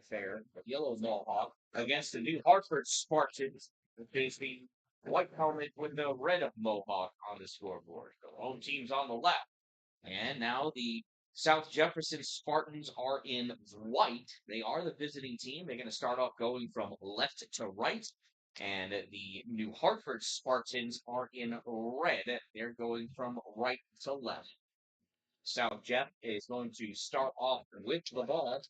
fair, the yellow Mohawk, against the New Hartford Spartans, which is the white helmet with the red Mohawk on the scoreboard. The home team's on the left. And now the South Jefferson Spartans are in white. They are the visiting team. They're going to start off going from left to right. And the New Hartford Spartans are in red. They're going from right to left. South Jeff is going to start off with the ball.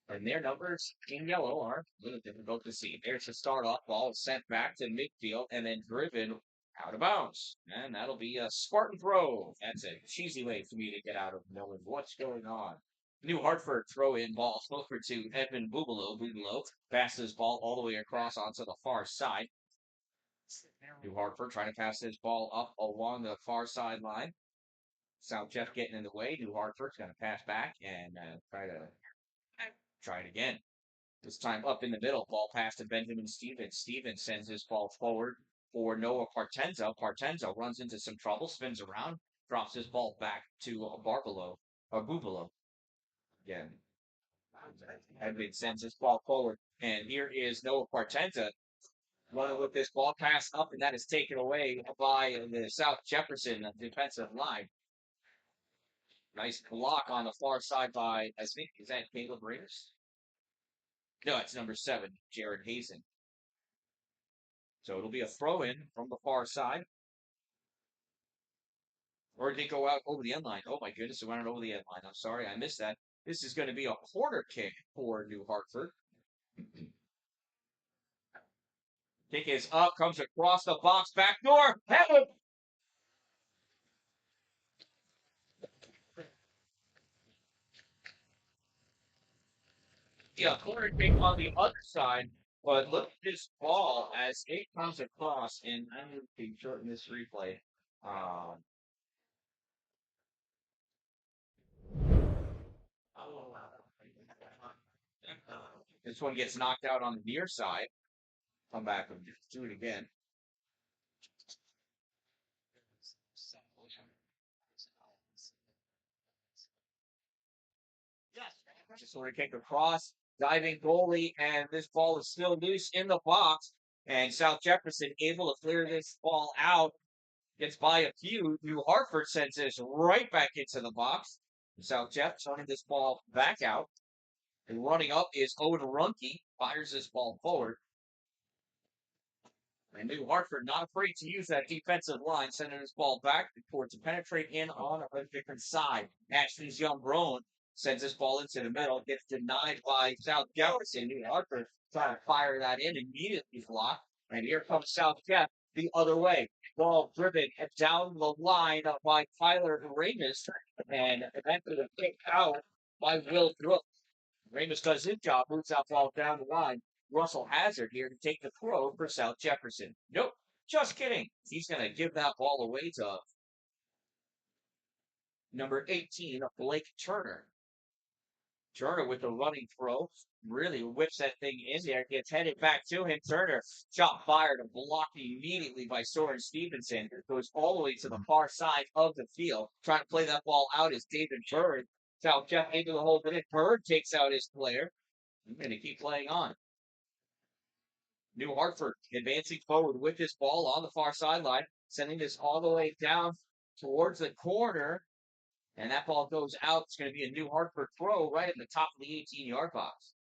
And their numbers in yellow are a little difficult to see. There's the start off ball sent back to midfield and then driven out of bounds. And that'll be a Spartan throw. That's a cheesy way for me to get out of knowing what's going on. New Hartford throw in ball over to Edmund Bubalo. Bubalo passes ball all the way across onto the far side. New Hartford trying to pass this ball up along the far sideline. South Jeff getting in the way. New Hartford's going to pass back and try it again. This time up in the middle. Ball pass to Benjamin Stevens. Stevens sends his ball forward for Noah Partenza. Partenza runs into some trouble, spins around, drops his ball back to Bubalo. Again, Edmund sends his ball forward. And here is Noah Partenza running with this ball pass up, and that is taken away by the South Jefferson defensive line. Nice block on the far side by, I think, is that Caleb Raiders? No, it's number 7, Jared Hazen. So it'll be a throw in from the far side. Or did it go out over the end line? Oh my goodness, it went out over the end line. I'm sorry, I missed that. This is going to be a corner kick for New Hartford. Kick is up, comes across the box, back door, heaven! Yeah, corner kick on the other side. But look at this ball as it comes across, and I'm going to shorten this replay. Um, this one gets knocked out on the near side. Come back and do it again. Just sort of kick across, diving goalie, and this ball is still loose in the box. And South Jefferson able to clear this ball out. Gets by a few. New Hartford sends this right back into the box. South Jeff turning this ball back out. And running up is Owen Runke. Fires this ball forward. And New Hartford not afraid to use that defensive line, sending this ball back to penetrate in on a different side. Ashley's young grown sends this ball into the middle, gets denied by South Jefferson. New Hartford trying to fire that in, immediately blocked. And here comes South Jeff the other way. Ball driven down the line by Tyler Ramus, and eventually kicked out by Will Brooks. Ramus does his job, moves that ball down the line. Russell Hazard here to take the throw for South Jefferson. Nope, just kidding. He's going to give that ball away to number 18, Blake Turner. Turner with the running throw. Really whips that thing in there. Gets headed back to him. Turner shot fired and blocked immediately by Soren Stevenson. Goes all the way to the far side of the field. Trying to play that ball out is David Bird. South Jeff into the hold of it. Bird takes out his player. I'm going to keep playing on. New Hartford advancing forward with this ball on the far sideline, sending this all the way down towards the corner. And that ball goes out. It's going to be a New Hartford throw right at the top of the 18-yard box.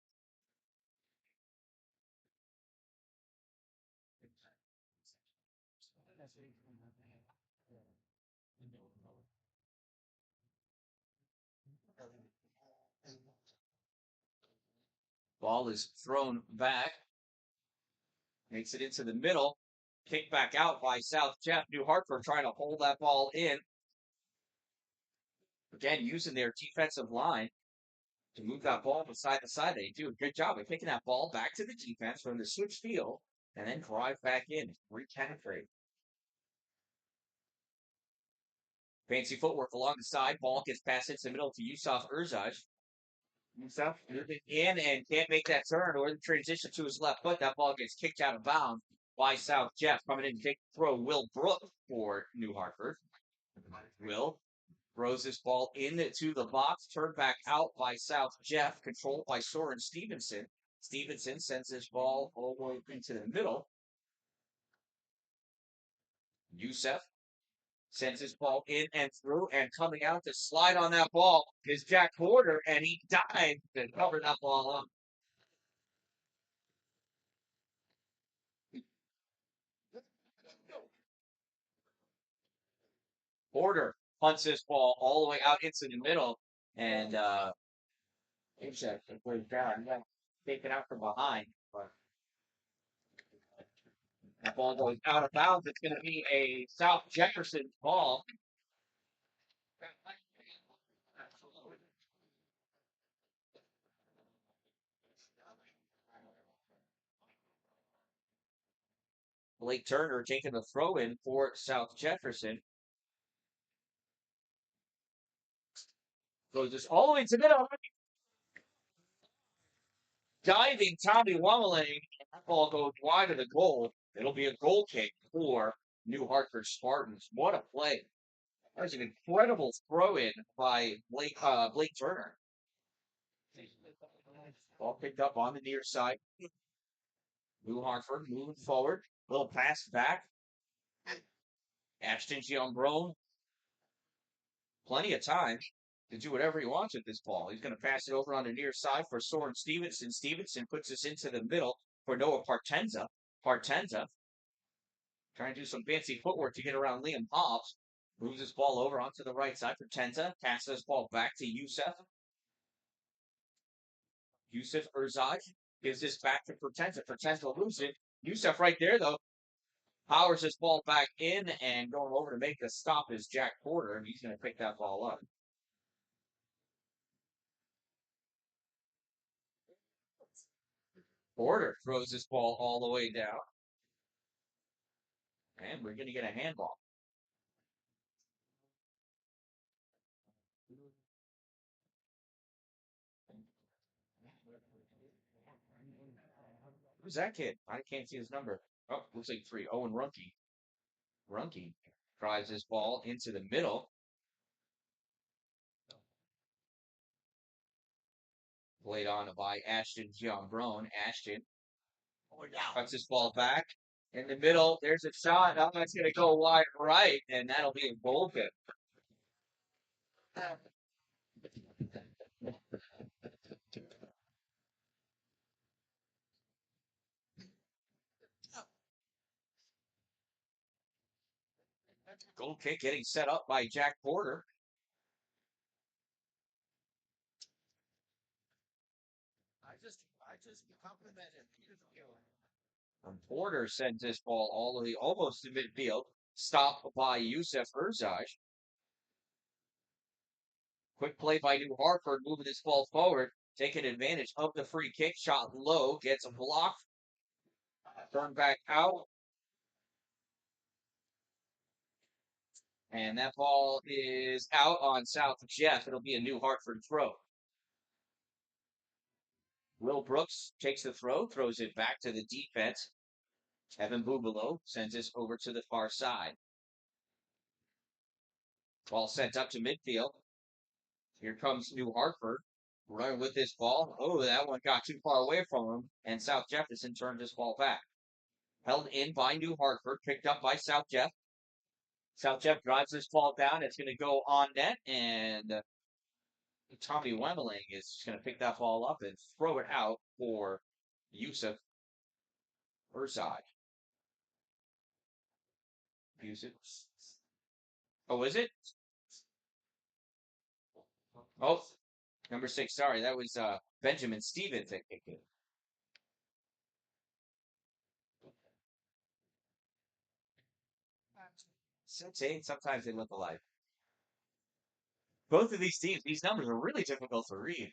Ball is thrown back. Makes it into the middle. Kicked back out by South Jeff. New Hartford trying to hold that ball in. Again, using their defensive line to move that ball from side to side. They do a good job of kicking that ball back to the defense from the switch field and then drive back in, re-penetrate. Fancy footwork along the side. Ball gets passed into the middle to Yusuf Urzaj. Yusuf moving in and can't make that turn or the transition to his left foot. That ball gets kicked out of bounds by South Jeff. Coming in to take the throw, Will Brooks for New Hartford. Will Throws this ball into the box, turned back out by South Jeff, controlled by Soren Stevenson. Stevenson sends this ball all the way into the middle. Youssef sends his ball in and through, and coming out to slide on that ball is Jack Porter, and he dived to cover that ball up. Porter punts this ball all the way out into the middle, and Youssef was down, taken out from behind. But that ball goes out of bounds. It's going to be a South Jefferson ball. Blake Turner taking the throw in for South Jefferson. Goes this all the way to middle. Diving Tommy Wummeling. That ball goes wide of the goal. It'll be a goal kick for New Hartford Spartans. What a play. That was an incredible throw in by Blake Turner. Ball picked up on the near side. New Hartford moving forward. Little pass back. Ashton Giambrone. Plenty of time to do whatever he wants with this ball. He's going to pass it over on the near side for Soren Stevenson. Stevenson puts this into the middle for Noah Partenza. Partenza trying to do some fancy footwork to get around Liam Hobbs. Moves this ball over onto the right side for Tenza. Passes this ball back to Youssef. Youssef Erzaj gives this back to Potenza. Potenza loses it. Youssef right there, though, powers this ball back in, and going over to make the stop is Jack Porter, and he's going to pick that ball up. Porter throws this ball all the way down, and we're going to get a handball. Who's that kid? I can't see his number. Oh, looks like 3. Owen Runke. Runke drives this ball into the middle. Played on by Ashton Giambrone. Ashton cuts this ball back in the middle. There's a shot. Now that's going to go wide right, and that'll be a goal kick. Goal kick getting set up by Jack Porter. I just complimented and Porter sends this ball all the way almost to midfield. Stopped by Youssef Erzaj. Quick play by New Hartford, moving this ball forward, taking advantage of the free kick. Shot low, gets a block. Turned back out. And that ball is out on South Jeff. It'll be a New Hartford throw. Will Brooks takes the throw, throws it back to the defense. Evan Bubalo sends this over to the far side. Ball sent up to midfield. Here comes New Hartford running with this ball. Oh, that one got too far away from him, and South Jefferson turned this ball back. Held in by New Hartford, picked up by South Jeff. South Jeff drives this ball down. It's going to go on net, and Tommy Wemmeling is going to pick that ball up and throw it out for Yusuf Erzai. Yusuf. Oh, is it? Oh, number 6. Sorry, that was Benjamin Stevens that kicked it. Sometimes they look alike. Both of these teams, these numbers are really difficult to read.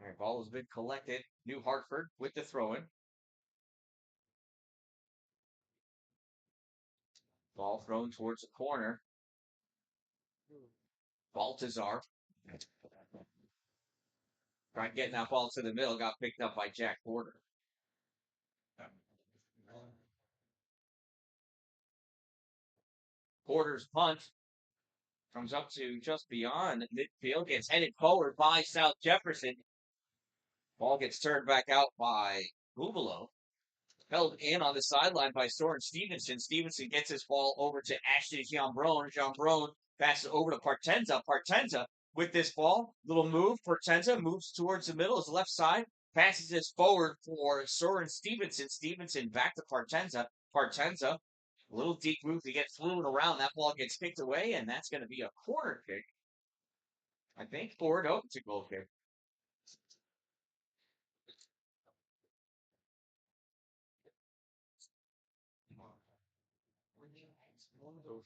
All right, ball has been collected. New Hartford with the throw-in. Ball thrown towards the corner. Baltazar Tried getting that ball to the middle, got picked up by Jack Porter. Porter's punt comes up to just beyond midfield, gets headed forward by South Jefferson. Ball gets turned back out by Bubalo. Held in on the sideline by Soren Stevenson. Stevenson gets his ball over to Ashton Jean-Bron. Jean-Bron passes it over to Partenza. Partenza with this ball, little move. Partenza moves towards the middle, his left side, passes this forward for Soren Stevenson. Stevenson back to Partenza. Partenza, a little deep move to get fluid around. That ball gets kicked away, and that's going to be a corner kick. I think forward open to goal kick.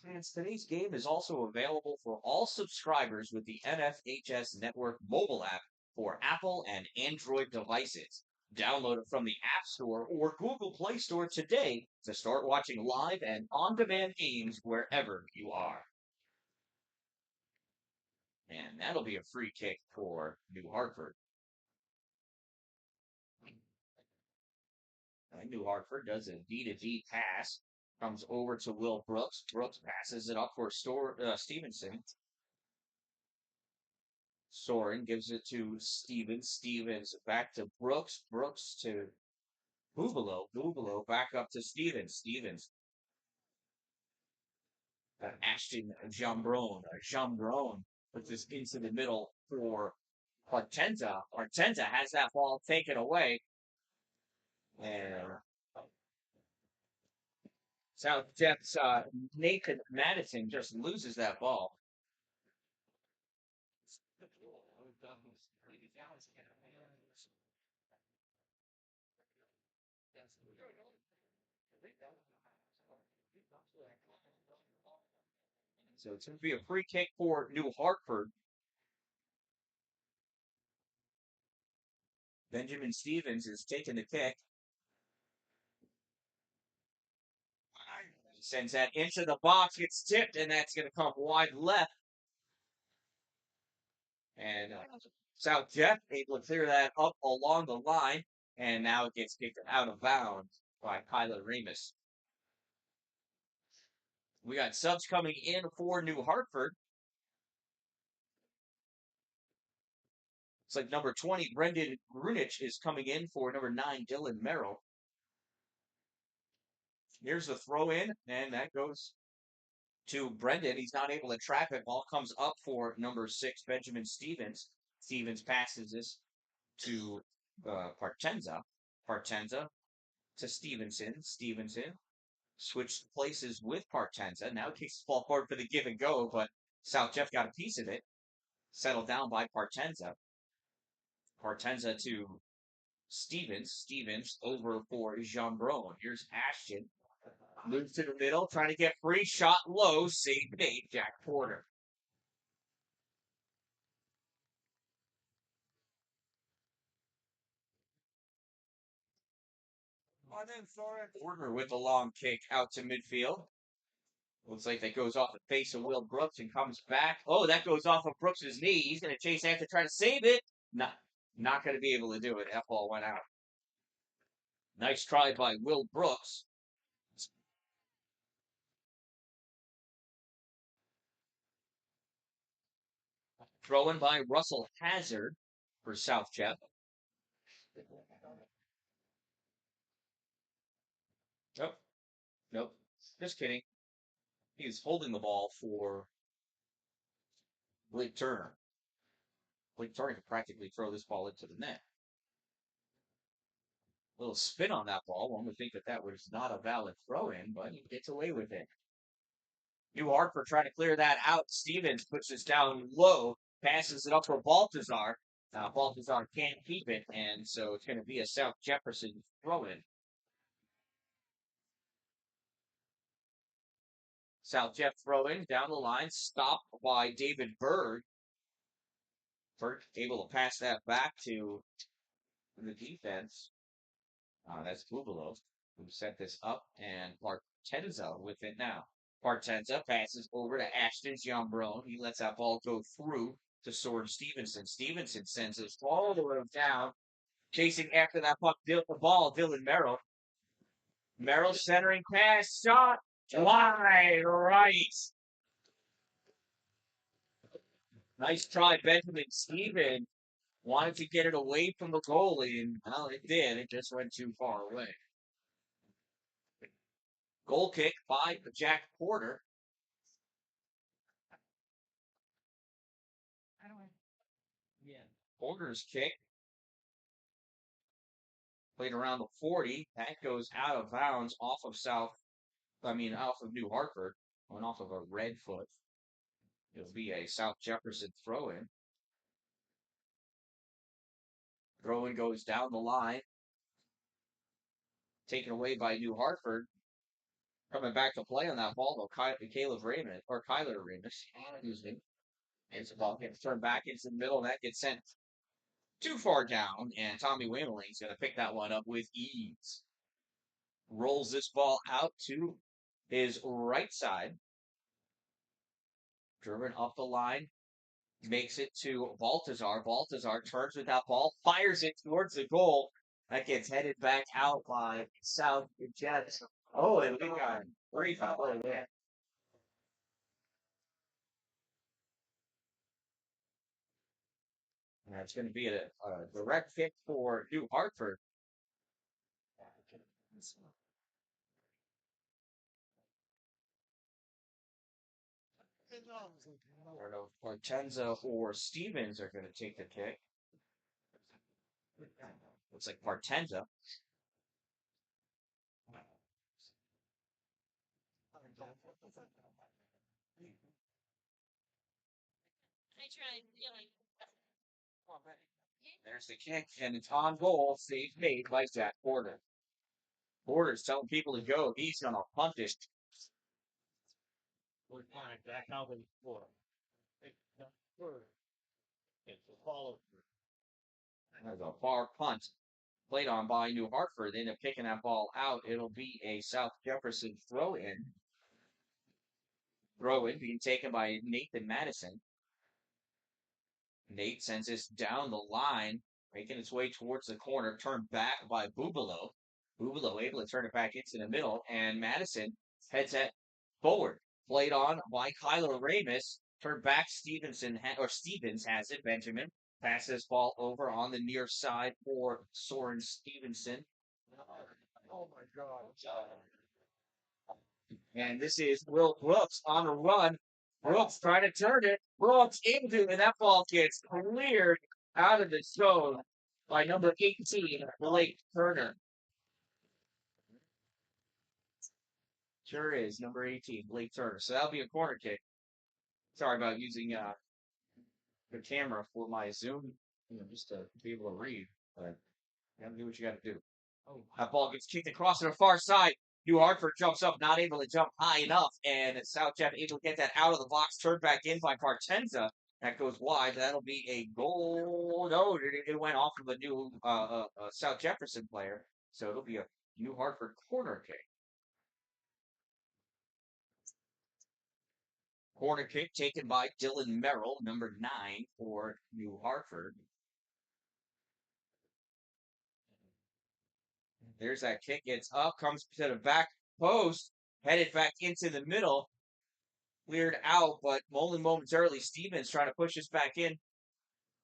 Fans, today's game is also available for all subscribers with the NFHS Network mobile app for Apple and Android devices. Download it from the App Store or Google Play Store today to start watching live and on-demand games wherever you are. And that'll be a free kick for New Hartford. New Hartford does a D-to-D pass, comes over to Will Brooks. Brooks passes it up for Stevenson. Soren gives it to Stevens. Stevens back to Brooks. Brooks to Bubalo. Bubalo back up to Stevens. Stevens. Ashton Jambron. Jambron puts this into the middle for Partenza. Partenza has that ball taken away. And South Jeff's Nathan Madison just loses that ball. So it's going to be a free kick for New Hartford. Benjamin Stevens is taking the kick. Sends that into the box, gets tipped, and that's going to come wide left. And South Jeff able to clear that up along the line, and now it gets kicked out of bounds by Kyla Remus. We got subs coming in for New Hartford. It's like number 20, Brendan Grunich, is coming in for number 9, Dylan Merrill. Here's the throw in, and that goes to Brendan. He's not able to trap it. Ball comes up for number 6, Benjamin Stevens. Stevens passes this to Partenza. Partenza to Stevenson. Stevenson switched places with Partenza. Now kicks the ball forward for the give and go, but South Jeff got a piece of it. Settled down by Partenza. Partenza to Stevens. Stevens over for Jean Bron. Here's Ashton. Moves to the middle, trying to get free. Shot low. Save made. Jack Porter. Porter with a long kick out to midfield. Looks like that goes off the face of Will Brooks and comes back. Oh, that goes off of Brooks's knee. He's going to chase after, try to save it. Not going to be able to do it. That ball went out. Nice try by Will Brooks. Thrown by Russell Hazard for South Jeff. Nope. Nope. Just kidding. He's holding the ball for Blake Turner. Blake Turner could practically throw this ball into the net. Little spin on that ball. One would think that that was not a valid throw in, but he gets away with it. New Hartford trying to clear that out. Stevens puts this down low, passes it up for Baltazar. Baltazar can't keep it, and so it's going to be a South Jefferson throw in. South Jeff throw in down the line, stopped by David Berg. Berg able to pass that back to the defense. That's Bubalo who set this up, and Partenza with it now. Partenza passes over to Ashton Jambron. He lets that ball go through to Soren Stevenson. Stevenson sends it all the way down, chasing after that puck, the ball, Dylan Merrill. Merrill centering pass, shot, wide right. Nice try, Benjamin Steven. Wanted to get it away from the goalie, and well, it did. It just went too far away. Goal kick by Jack Porter. Porter's kick played around the 40. That goes out of bounds off of New Hartford. Went off of a red foot. It'll be a South Jefferson throw in. Throw in goes down the line. Taken away by New Hartford. Coming back to play on that ball, though, Kyler Ramis, excuse me. And the ball gets turned back into the middle, and that gets sent too far down, and Tommy Wameling's going to pick that one up with ease. Rolls this ball out to his right side. Driven up the line, makes it to Baltazar. Baltazar turns with that ball, fires it towards the goal. That gets headed back out by South Jets. Oh, and we got three foul. Yeah. That's going to be a direct kick for New Hartford. I don't know if Partenza or Stevens are going to take the kick. Looks like Partenza. There's the kick, and it's on goal. Save made by Jack Porter. Porter's telling people to go. He's going to punt it. There's a far punt played on by New Hartford. They end up kicking that ball out. It'll be a South Jefferson throw in. Throw in being taken by Nathan Madison. Nate sends this down the line, making its way towards the corner, turned back by Bubalo. Bubalo able to turn it back into the middle, and Madison heads it forward. Played on by Kyler Ramis. Turned back, Stevens has it. Benjamin passes ball over on the near side for Soren Stevenson. Oh my God. And this is Will Brooks on a run. Brooks trying to turn it. Brooks able to, and that ball gets cleared out of the zone by number 18, Blake Turner. Sure is, number 18, Blake Turner. So that'll be a corner kick. Sorry about using the camera for my Zoom, just to be able to read. But you gotta do what you gotta do. That ball gets kicked across to the far side. New Hartford jumps up, not able to jump high enough, and South Jeff able to get that out of the box, turned back in by Partenza. That goes wide. That'll be a goal. No, it went off of a new South Jefferson player, so it'll be a New Hartford corner kick. Corner kick taken by Dylan Merrill, number 9 for New Hartford. There's that kick. It's up, comes to the back post, headed back into the middle. Cleared out, but only momentarily. Stevens trying to push this back in.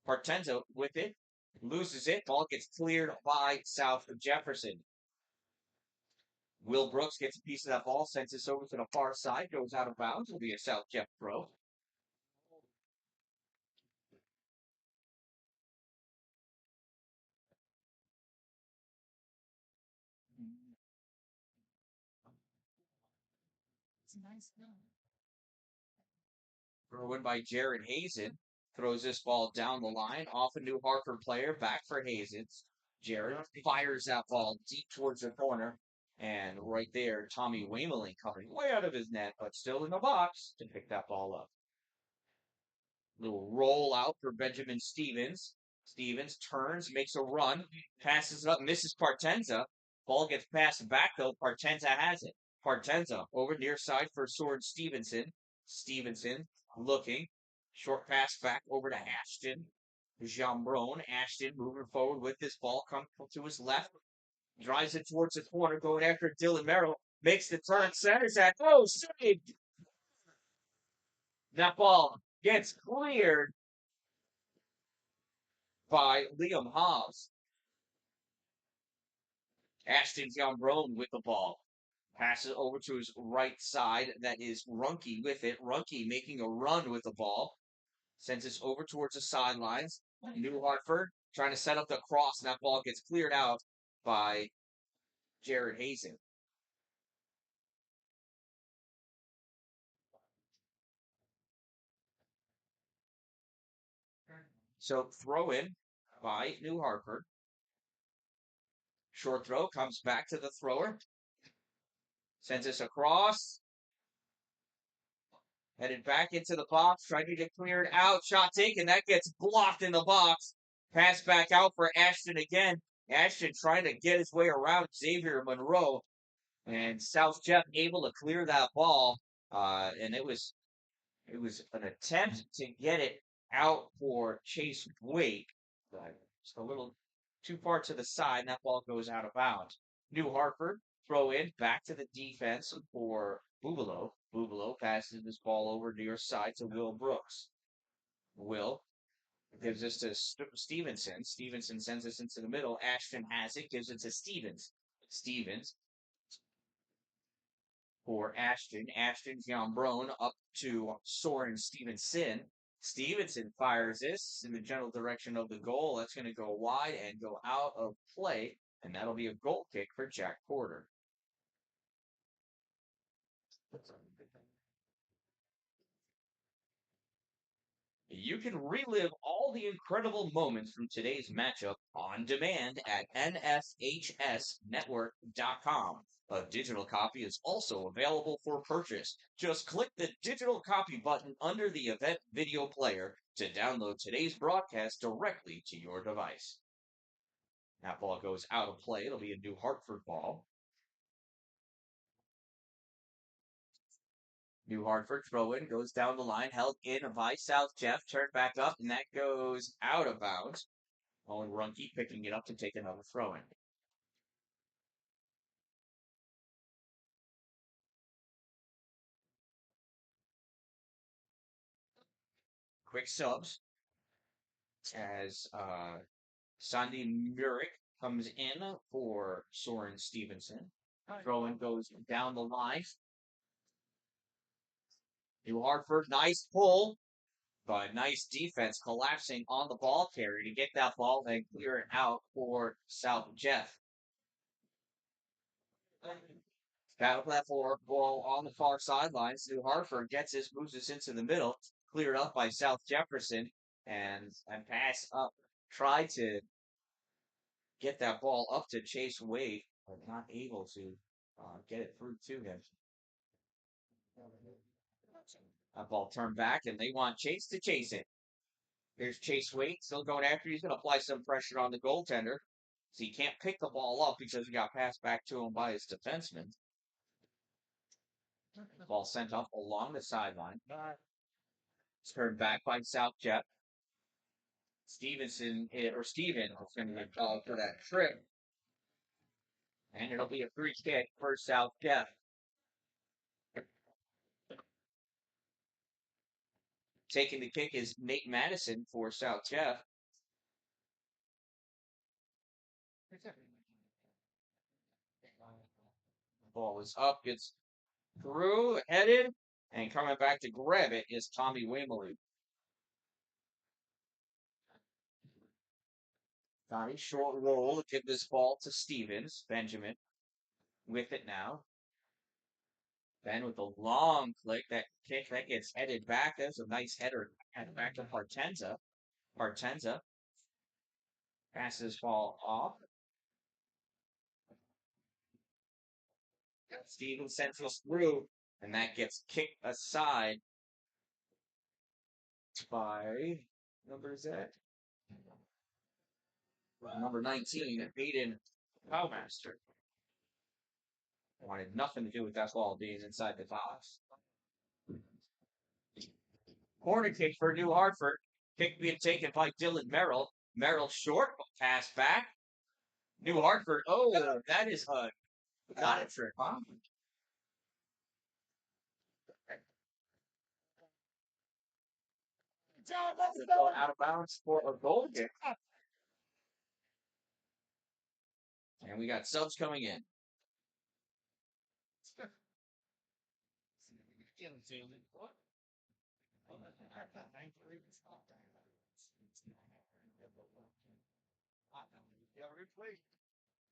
Partenza with it. Loses it. Ball gets cleared by South of Jefferson. Will Brooks gets a piece of that ball, sends this over to the far side, goes out of bounds. It'll be a South Jeff throw. It's a nice thing. Throw in by Jared Hazen. Throws this ball down the line. Off a New Hartford player. Back for Hazen. Jared fires that ball deep towards the corner. And right there, Tommy Wameling coming way out of his net, but still in the box to pick that ball up. Little roll out for Benjamin Stevens. Stevens turns, makes a run, passes it up, misses Partenza. Ball gets passed back though. Partenza has it. Partenza over near side for Sword Stevenson. Stevenson looking, Short pass back over to Ashton. Jambron. Ashton moving forward with this ball. Comes to his left. Drives it towards the corner. Going after Dylan Merrill. Makes the turn. Centers that. Oh, saved. That ball gets cleared by Liam Hobbs. Ashton Jambron with the ball. Passes over to his right side. That is Runke with it. Runke making a run with the ball. Sends it over towards the sidelines. New Hartford trying to set up the cross, and that ball gets cleared out by Jared Hazen. So throw in by New Hartford. Short throw comes back to the thrower. Sends us across. Headed back into the box, trying to get cleared out. Shot taken. That gets blocked in the box. Pass back out for Ashton again. Ashton trying to get his way around Xavier Monroe. And South Jeff able to clear that ball. And it was an attempt to get it out for Chase Wake. But just a little too far to the side, and that ball goes out of bounds. New Hartford throw in back to the defense for Bubalo. Bubalo passes this ball over near side to Will Brooks. Will gives this to Stevenson. Stevenson sends this into the middle. Ashton has it, gives it to Stevens. Stevens for Ashton. Ashton Jambron up to Soren Stevenson. Stevenson fires this in the general direction of the goal. That's going to go wide and go out of play, and that'll be a goal kick for Jack Porter. You can relive all the incredible moments from today's matchup on demand at nfhsnetwork.com. A digital copy is also available for purchase. Just click the digital copy button under the event video player to download today's broadcast directly to your device. That ball goes out of play. It'll be a New Hartford ball. New Hartford throw in goes down the line, held in by South Jeff, turned back up, and that goes out of bounds. Owen Runke picking it up to take another throw in. Quick subs as Sandy Murick comes in for Soren Stevenson. Throw in goes down the line. New Hartford, nice pull, but nice defense collapsing on the ball carrier to get that ball and clear it out for South Jeff. Battle platform ball on the far sidelines. New Hartford gets this, moves this into the middle, cleared up by South Jefferson, and pass up. Try to get that ball up to Chase Wade, but not able to get it through to him. That ball turned back, and they want Chase to chase it. Here's Chase Wade still going after. He's going to apply some pressure on the goaltender. So he can't pick the ball up because he got passed back to him by his defenseman. Ball sent up along the sideline. It's turned back by South Jeff. Stevenson or Steven is going to get called for that trip. And it'll be a free kick for South Jeff. Taking the kick is Nate Madison for South Jeff. Ball is up, gets through, headed, and coming back to grab it is Tommy Wamerly. Tommy, short roll, give this ball to Stevens. Benjamin with it now. Ben with a long click, that kick that gets headed back. That's a nice header back to Partenza. Partenza passes ball off. Stevens sends us through, and that gets kicked aside by number is that? Number 19, Aiden Powmaster. Wanted nothing to do with that ball being inside the box. Corner kick for New Hartford. Kick being taken by Dylan Merrill. Merrill short, pass back. New Hartford. Oh, that is not a trick, huh? Out of bounds for a goal kick. And we got subs coming in.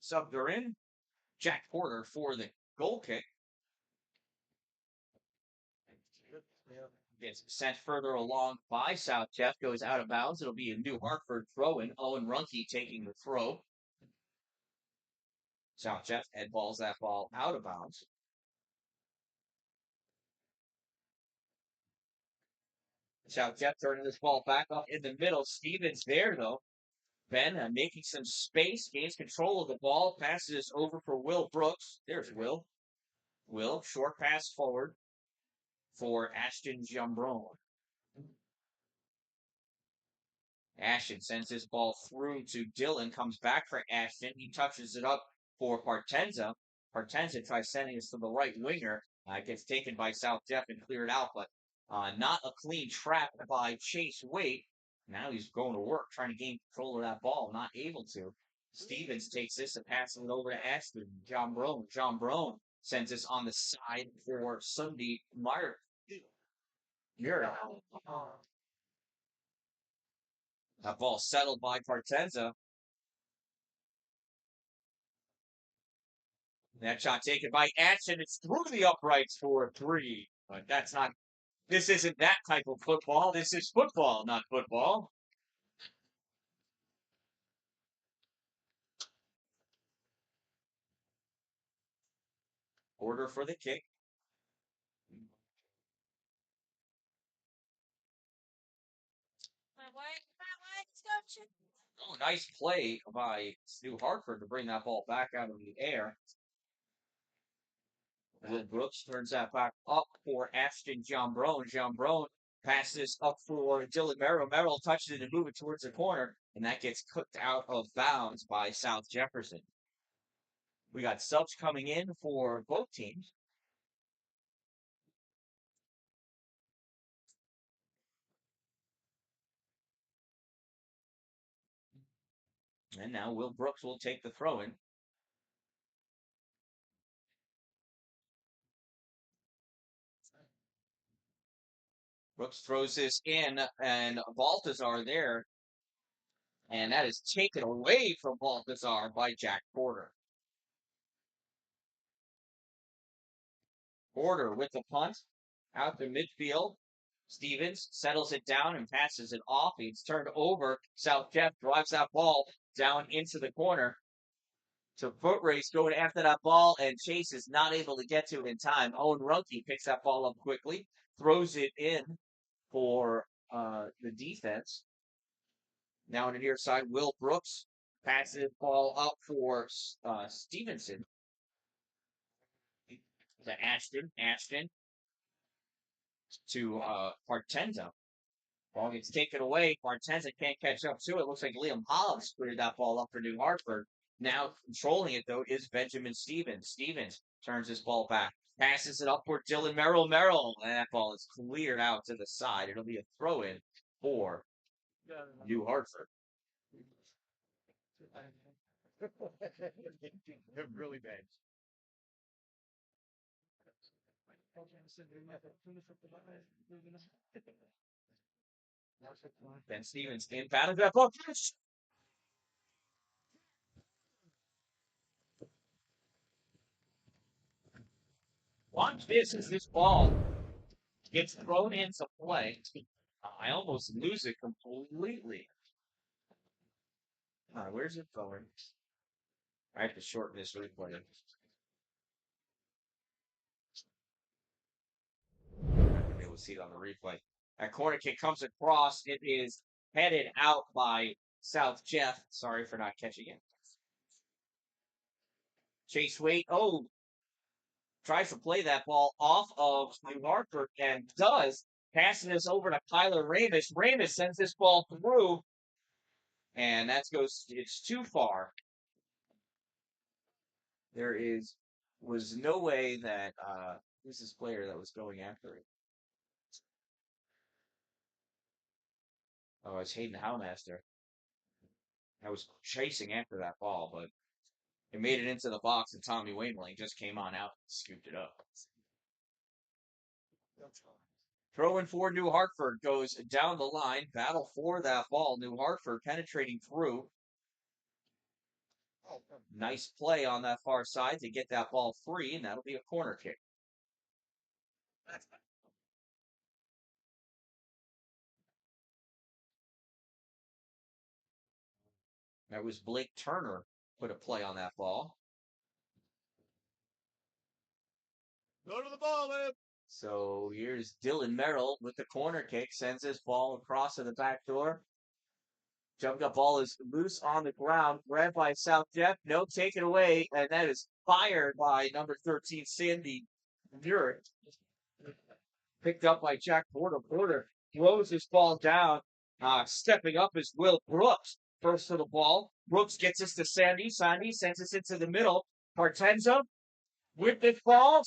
Subbed are in. Jack Porter for the goal kick. Gets sent further along by South Jeff. Goes out of bounds. It'll be a New Hartford throw in. Owen Runke taking the throw. South Jeff head balls that ball out of bounds. South Jeff turning this ball back up in the middle. Stevens there, though. Ben making some space, gains control of the ball, passes over for Will Brooks. There's Will. Will, short pass forward for Ashton Jambron. Ashton sends his ball through to Dylan, comes back for Ashton. He touches it up for Partenza. Partenza tries sending this to the right winger. Gets taken by South Jeff and cleared out, but not a clean trap by Chase Waite. Now he's going to work, trying to gain control of that ball, not able to. Stevens takes this and passes it over to Ashton. John Brown. John Brown sends this on the side for Sunday Meyer. That ball settled by Partenza. That shot taken by Ashton. It's through the uprights for a three. But that's not, this isn't that type of football. This is football, not football. Order for the kick. Oh, nice play by Stu Hartford to bring that ball back out of the air. Will Brooks turns that back up for Ashton Jambron. Jambron passes up for Dylan Merrill. Merrill touches it and moves it towards the corner, and that gets cooked out of bounds by South Jefferson. We got subs coming in for both teams. And now Will Brooks will take the throw in. Brooks throws this in, and Baltazar there. And that is taken away from Baltazar by Jack Porter. Porter with the punt out to midfield. Stevens settles it down and passes it off. It's turned over. South Jeff drives that ball down into the corner. So foot race going after that ball, and Chase is not able to get to it in time. Owen Runke picks that ball up quickly, throws it in for the defense. Now on the near side, Will Brooks passes the ball up for Stevenson to Ashton. Ashton to Partenza. Ball gets taken away. Partenza can't catch up to it. Looks like Liam Hobbs cleared that ball up for New Hartford. Now controlling it, though, is Benjamin Stevens. Stevens turns his ball back. Passes it up for Dylan Merrill. Merrill. And that ball is cleared out to the side. It'll be a throw in for New Hartford. Really bad. Ben Stevens inbounded that ball. Watch this as this ball gets thrown into play. I almost lose it completely. Where's it going? I have to shorten this replay. Be able to see it on the replay. That corner kick comes across. It is headed out by South Jeff. Sorry for not catching it. Chase Waite. Oh, tries to play that ball off of New Hartford and does. Passing this over to Kyler Ramis. Ramis sends this ball through, and it's too far. There was no way that who's this player that was going after it? Oh, it's Hayden Howmaster. I was chasing after that ball, but it made it into the box, and Tommy Wainwright just came on out and scooped it up. Throwing for New Hartford goes down the line. Battle for that ball. New Hartford penetrating through. Nice play on that far side to get that ball free, and that'll be a corner kick. That was Blake Turner put a play on that ball. Go to the ball, man. So here's Dylan Merrill with the corner kick, sends his ball across to the back door. Jumped up ball is loose on the ground, grabbed by South Jeff. No, taken away, and that is fired by number 13, Sandy Muir. Picked up by Jack Porter. Porter throws his ball down. Stepping up is Will Brooks. First to the ball. Brooks gets us to Sandy. Sandy sends us into the middle. Partenza with the ball.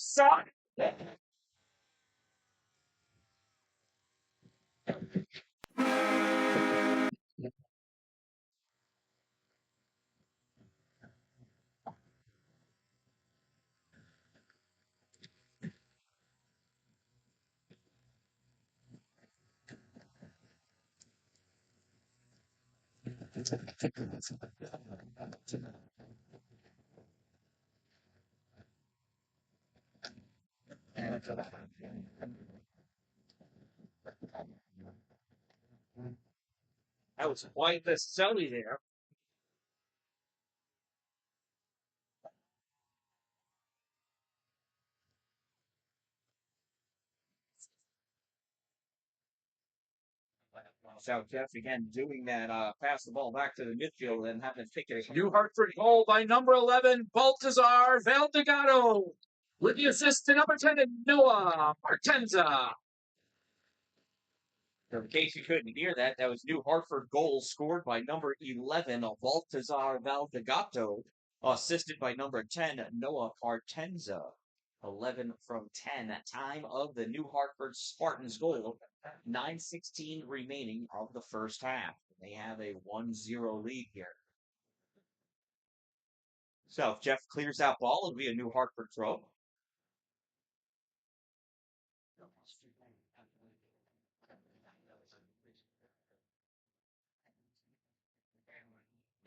That was quite the celly there. South Jeff again doing that, pass the ball back to the midfield and having to pick it. New Hartford goal by number 11, Baltazar Valdegato. With the assist to number 10, Noah Martenza. In case you couldn't hear that, that was New Hartford goal scored by number 11, Baltazar Valdegato, assisted by number 10, Noah Partenza. 11 from 10. Time of the New Hartford Spartans goal. 9:16 remaining of the first half. They have a 1-0 lead here. So if Jeff clears that ball, it'll be a New Hartford throw.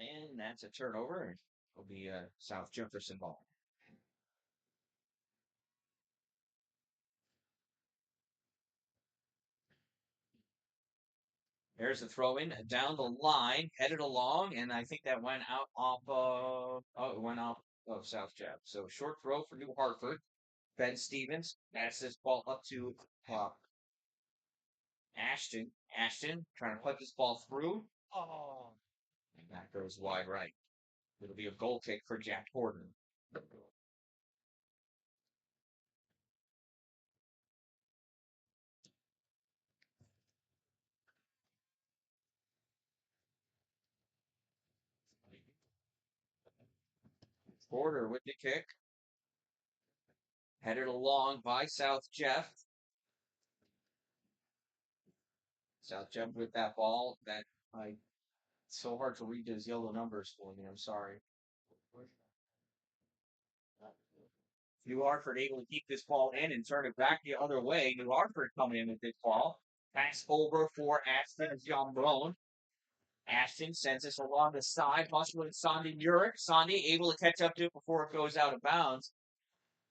And that's a turnover. It'll be a South Jefferson ball. There's a throw in down the line, headed along, and I think that went out off it went off of South Jeff. So short throw for New Hartford. Ben Stevens passes this ball up to Ashton. Ashton trying to put this ball through. Oh, and that goes wide right. It'll be a goal kick for Jack Porter. Porter with the kick. Headed along by South Jeff. South Jeff with that ball. That it's so hard to read those yellow numbers for me. I'm sorry. New Hartford able to keep this ball in and turn it back the other way. New Hartford coming in with this ball. Pass over for Ashton Jambron. Ashton sends us along the side, hustling Sandy Murik. Sandy able to catch up to it before it goes out of bounds.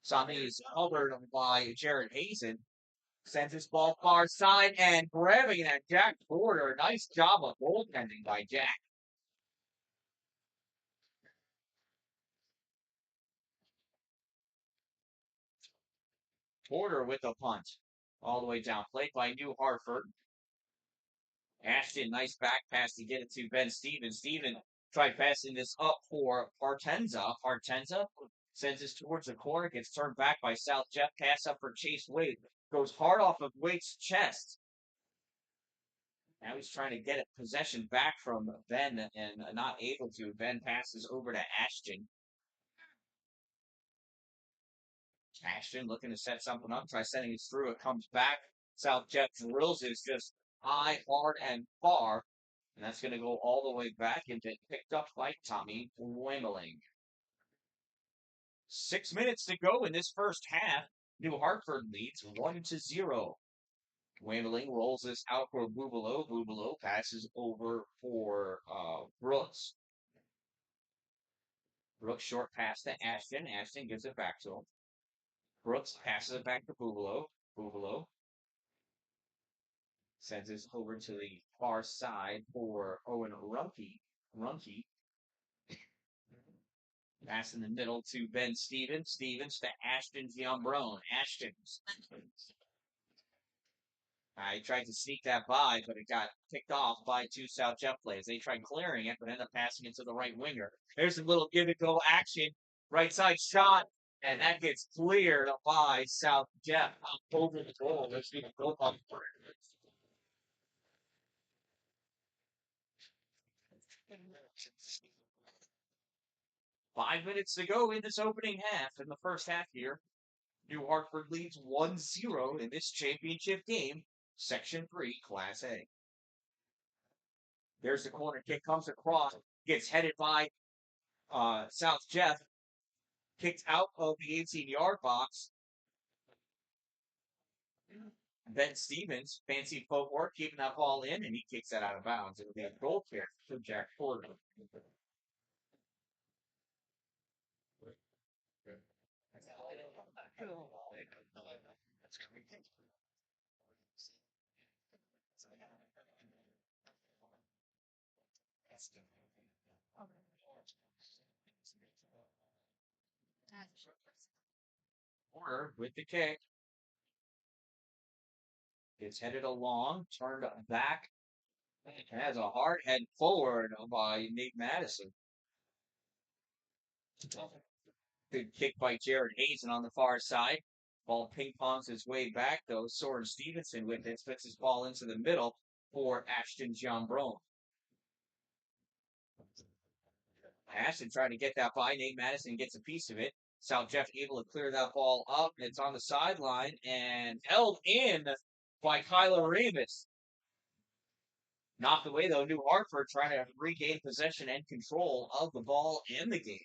Sandy is covered by Jared Hazen. Sends his ball far side and grabbing that Jack Porter. Nice job of goaltending by Jack. Porter with the punt. All the way down. Played by New Hartford. Ashton, nice back pass to get it to Ben Stevens. Stevens tried passing this up for Partenza. Partenza sends this towards the corner, gets turned back by South Jeff. Pass up for Chase Wade. Goes hard off of Waite's chest. Now he's trying to get a possession back from Ben and not able to. Ben passes over to Ashton. Ashton looking to set something up, tries setting it through. It comes back. South Jeff drills it just high, hard, and far. And that's going to go all the way back and get picked up by Tommy Wemmeling. 6 minutes to go in this first half. New Hartford leads 1-0. Wemmeling rolls this out for Bubalo. Bubalo passes over for Brooks. Brooks short pass to Ashton. Ashton gives it back to him. Brooks passes it back to Bubalo. Bubalo sends this over to the far side for Owen Runke. Runke. Pass in the middle to Ben Stevens. Stevens to Ashton Giambrone. Ashton. He tried to sneak that by, but it got picked off by two South Jeff players. They tried clearing it, but ended up passing it to the right winger. There's a little give and go action. Right side shot, and that gets cleared by South Jeff over the goal. Let's see the goal up. 5 minutes to go in this opening half. In the first half here, New Hartford leads 1-0 in this championship game, Section 3, Class A. There's the corner kick, comes across, gets headed by South Jeff, kicked out of the 18-yard box. Ben Stevens, fancy footwork, keeping that ball in, and he kicks that out of bounds. It'll be a goal kick for Jack Porter. Porter with the kick. Gets headed along, turned back, has a hard head forward by Nate Madison. Good kick by Jared Hazen on the far side. Ball ping pongs his way back, though. Soren Stevenson with it, fits his ball into the middle for Ashton Giambrone. Ashton trying to get that by. Nate Madison gets a piece of it. South Jeff able to clear that ball up. It's on the sideline and held in by Kyler Remus. Knocked away, though. New Hartford trying to regain possession and control of the ball and the game.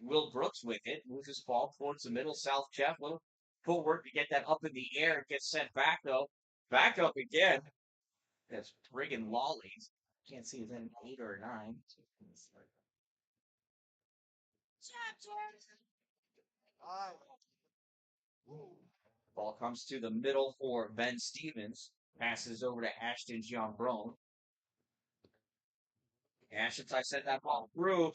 Will Brooks with it. Moves his ball towards the middle. South Jeff. Little footwork to get that up in the air. It gets sent back, though. Back up again. That's friggin' lollies. Can't see if it's 8 or 9. Ball comes to the middle for Ben Stevens. Passes over to Ashton Giambrone. Ashton, I sent that ball through.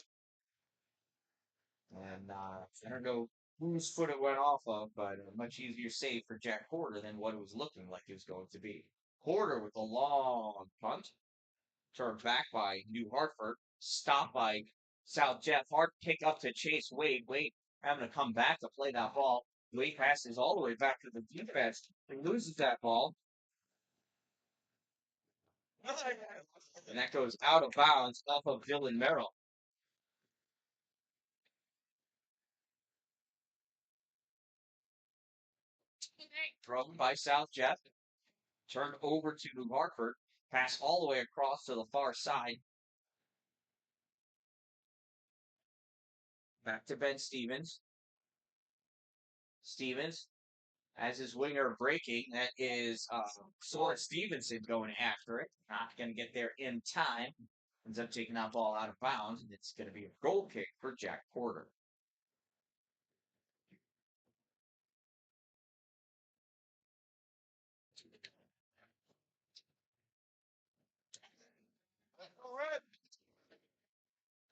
And I don't know whose foot it went off of, but a much easier save for Jack Porter than what it was looking like it was going to be. Porter with a long punt. Turned back by New Hartford. Stopped by South Jeff. Hard kick up to Chase Wade. Wade having to come back to play that ball. Wade passes all the way back to the defense. He loses that ball. And that goes out of bounds off of Dylan Merrill. Thrown by South Jeff. Turned over to New Hartford. Pass all the way across to the far side. Back to Ben Stevens. Stevens as his winger breaking. That is Soren Stevenson going after it. Not going to get there in time. Ends up taking that ball out of bounds, and it's going to be a goal kick for Jack Porter.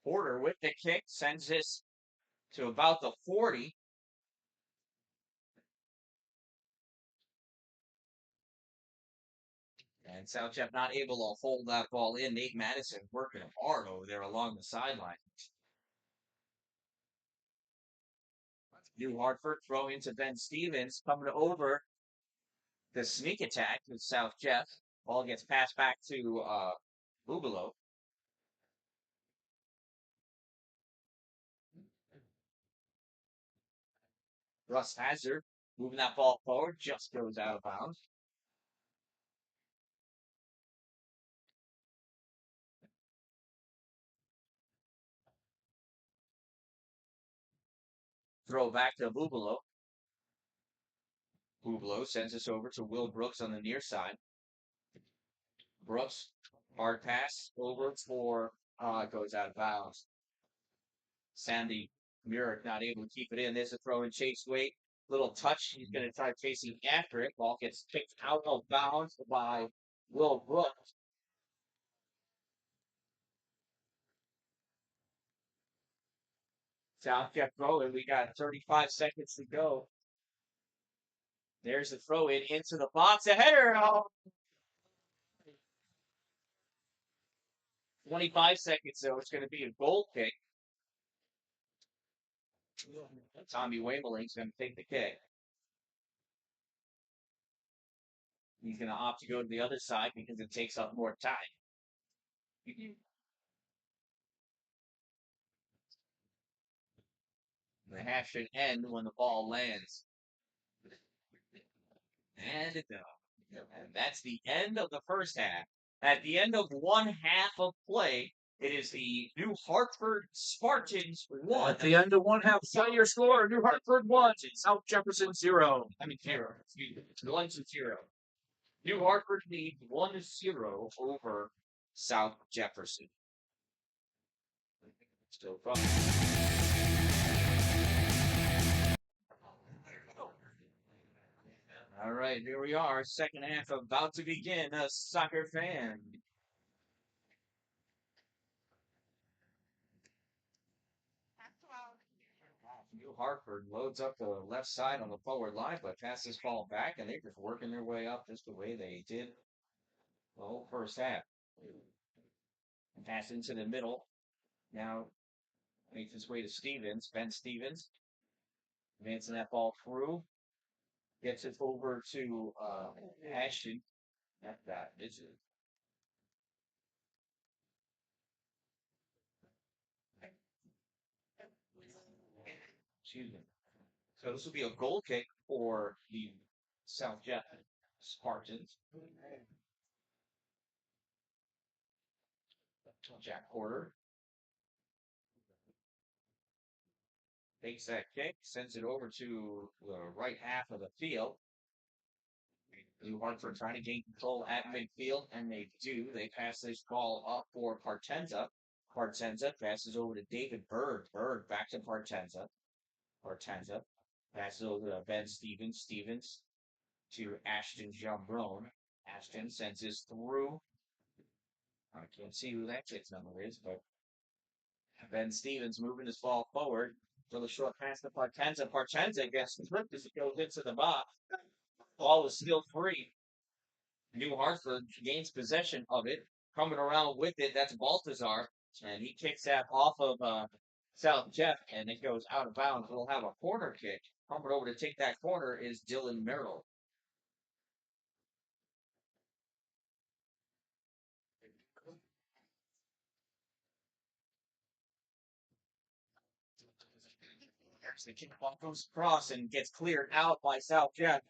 Porter with the kick sends this to about the 40. And South Jeff not able to hold that ball in. Nate Madison working hard over there along the sideline. New Hartford throw into Ben Stevens coming over. The sneak attack with South Jeff. Ball gets passed back to Bubalo. Russ Hazard moving that ball forward, just goes out of bounds. Throw back to Bubalo. Bubalo sends us over to Will Brooks on the near side. Brooks, hard pass over for goes out of bounds. Sandy Muir not able to keep it in. There's a throw in Chase Wait. Little touch. He's going to try chasing after it. Ball gets kicked out of bounds by Will Brooks. South kept going. We got 35 seconds to go. There's the throw in into the box. A header. Oh, 25 seconds, so it's going to be a goal kick. Tommy Wameling's going to take the kick. He's going to opt to go to the other side because it takes up more time. The half should end when the ball lands. And it does. And that's the end of the first half. At the end of one half of play, it is the New Hartford Spartans 1. At the end of one half, your score: New Hartford 1, South Jefferson 0. I mean 0. Excuse me. 1-0. New Hartford leads 1-0 over South Jefferson. Still from. All right, here we are. Second half about to begin. A soccer fan. New Hartford loads up the left side on the forward line, but passes ball back, and they're just working their way up just the way they did the whole first half. Pass into the middle. Now makes his way to Stevens. Ben Stevens advancing that ball through. Gets it over to Ashton. Not that, is it? Excuse me. So this will be a goal kick for the South Jeff Spartans. Jack Porter takes that kick, sends it over to the right half of the field. New Hartford trying to gain control at midfield, and they do. They pass this ball up for Partenza. Partenza passes over to David Bird. Bird back to Partenza. Partenza passes over to Ben Stevens. Stevens to Ashton Jambron. Ashton sends this through. I can't see who that kid's number is, but Ben Stevens moving his ball forward. So the short pass to Partenza. Partenza gets tripped as it goes into the box. Ball is still free. New Hartford gains possession of it. Coming around with it, that's Baltazar. And he kicks that off of South Jeff, and it goes out of bounds. We'll have a corner kick. Coming over to take that corner is Dylan Merrill. There's the kick ball goes across and gets cleared out by South Jeff.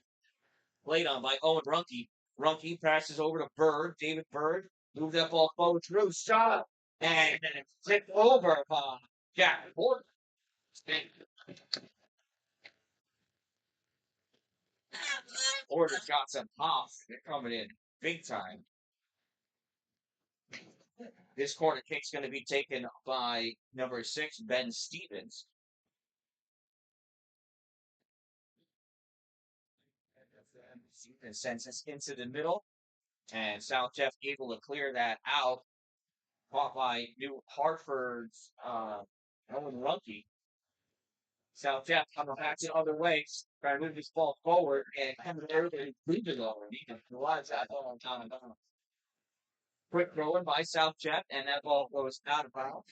Played on by Owen Runke. Runke passes over to Bird. David Bird moved that ball forward through. Shot. And then it's tipped over by Jack Porter. Porter's got some pop. They're coming in big time. This corner kick's going to be taken by number 6, Ben Stevens. And sends us into the middle. And South Jeff able to clear that out. Caught by New Hartford's Owen Runke. South Jeff coming back the other way, trying to move this ball forward and coming early, moving over. He was that all time. Quick throwing by South Jeff, and that ball goes out of bounds.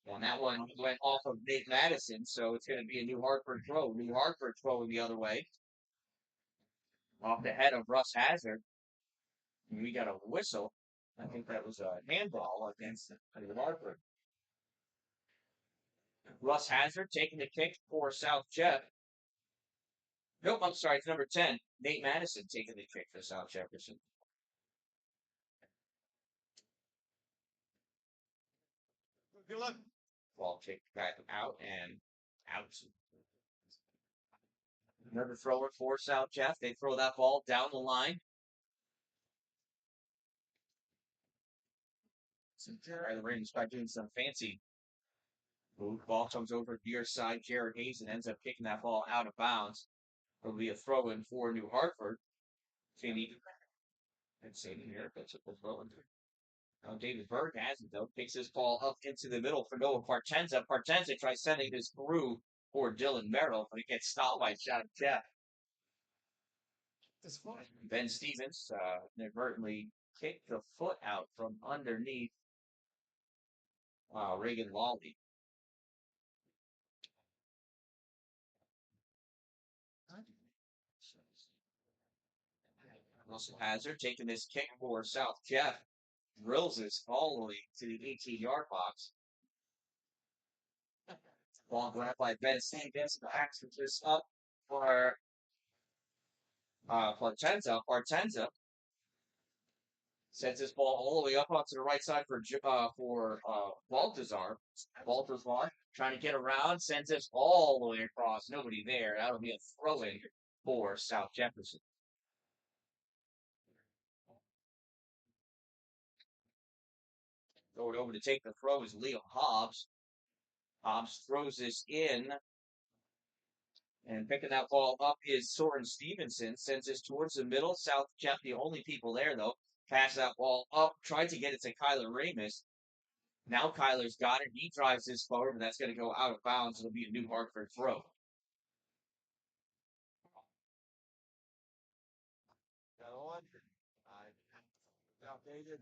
And that one went off of Nate Madison, so it's going to be a New Hartford throw. New Hartford throwing the other way. off the head of Russ Hazard. And we got a whistle. I think that was a handball against the Hartford. Russ Hazard taking the kick for South Jeff. Nope, I'm sorry, it's number 10. Nate Madison taking the kick for South Jefferson. Good luck. Ball kicked back out and out. Another thrower for South Jeff. They throw that ball down the line. The Ravens by doing some fancy move. Ball comes over near side. Jared Hazen ends up kicking that ball out of bounds. It'll be a throw in for New Hartford. Finney. Let's see here. That's a throw in. Now David Berg has it though. Picks his ball up into the middle for Noah Partenza. Partenza tries sending this through for Dylan Merrill, but it gets stopped by South Jeff. Ben Stevens inadvertently kicked the foot out from underneath Reagan Lawley. Russell Hazard taking this kick for South Jeff. Drills this all the way to the 18-yard box. Ball grabbed by Ben Stevens. Backs this up for Partenza. Partenza sends this ball all the way up onto the right side for Baltazar. Baltazar trying to get around, sends this all the way across. Nobody there. That'll be a throw-in for South Jefferson. Going over to take the throw is Leo Hobbs. Hobbs throws this in. And picking that ball up is Soren Stevenson. Sends this towards the middle. South Jeff, the only people there, though. Pass that ball up. Tried to get it to Kyler Ramus. Now Kyler's got it. He drives this forward, but that's going to go out of bounds. It'll be a New Hartford throw.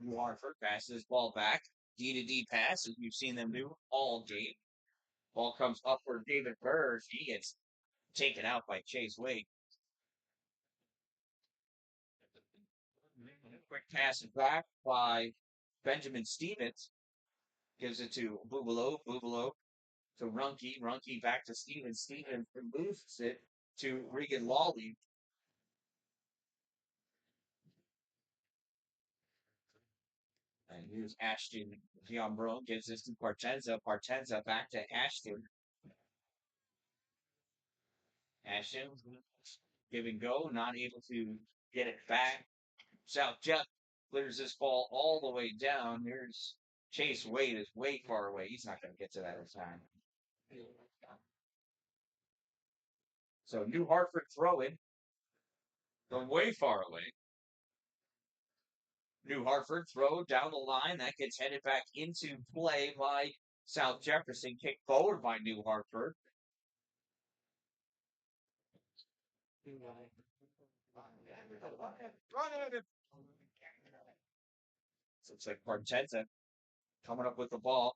New Hartford passes this ball back. D-to-D pass, as we've seen them do all game. Ball comes up for David Berg. He gets taken out by Chase Wade. Quick pass back by Benjamin Stevens. Gives it to Bubalo. Bubalo to Runke. Runke back to Stevens. Stevens removes it to Regan Lawley. And here's Ashton Giambro. Gives this to Partenza. Partenza back to Ashton. Ashton give and go. Not able to get it back. South Jeff clears this ball all the way down. Here's Chase Wade is way far away. He's not going to get to that in time. So New Hartford throwing. Going way far away. New Hartford throw down the line. That gets headed back into play by South Jefferson. Kick forward by New Hartford. So it's like Partenza coming up with the ball.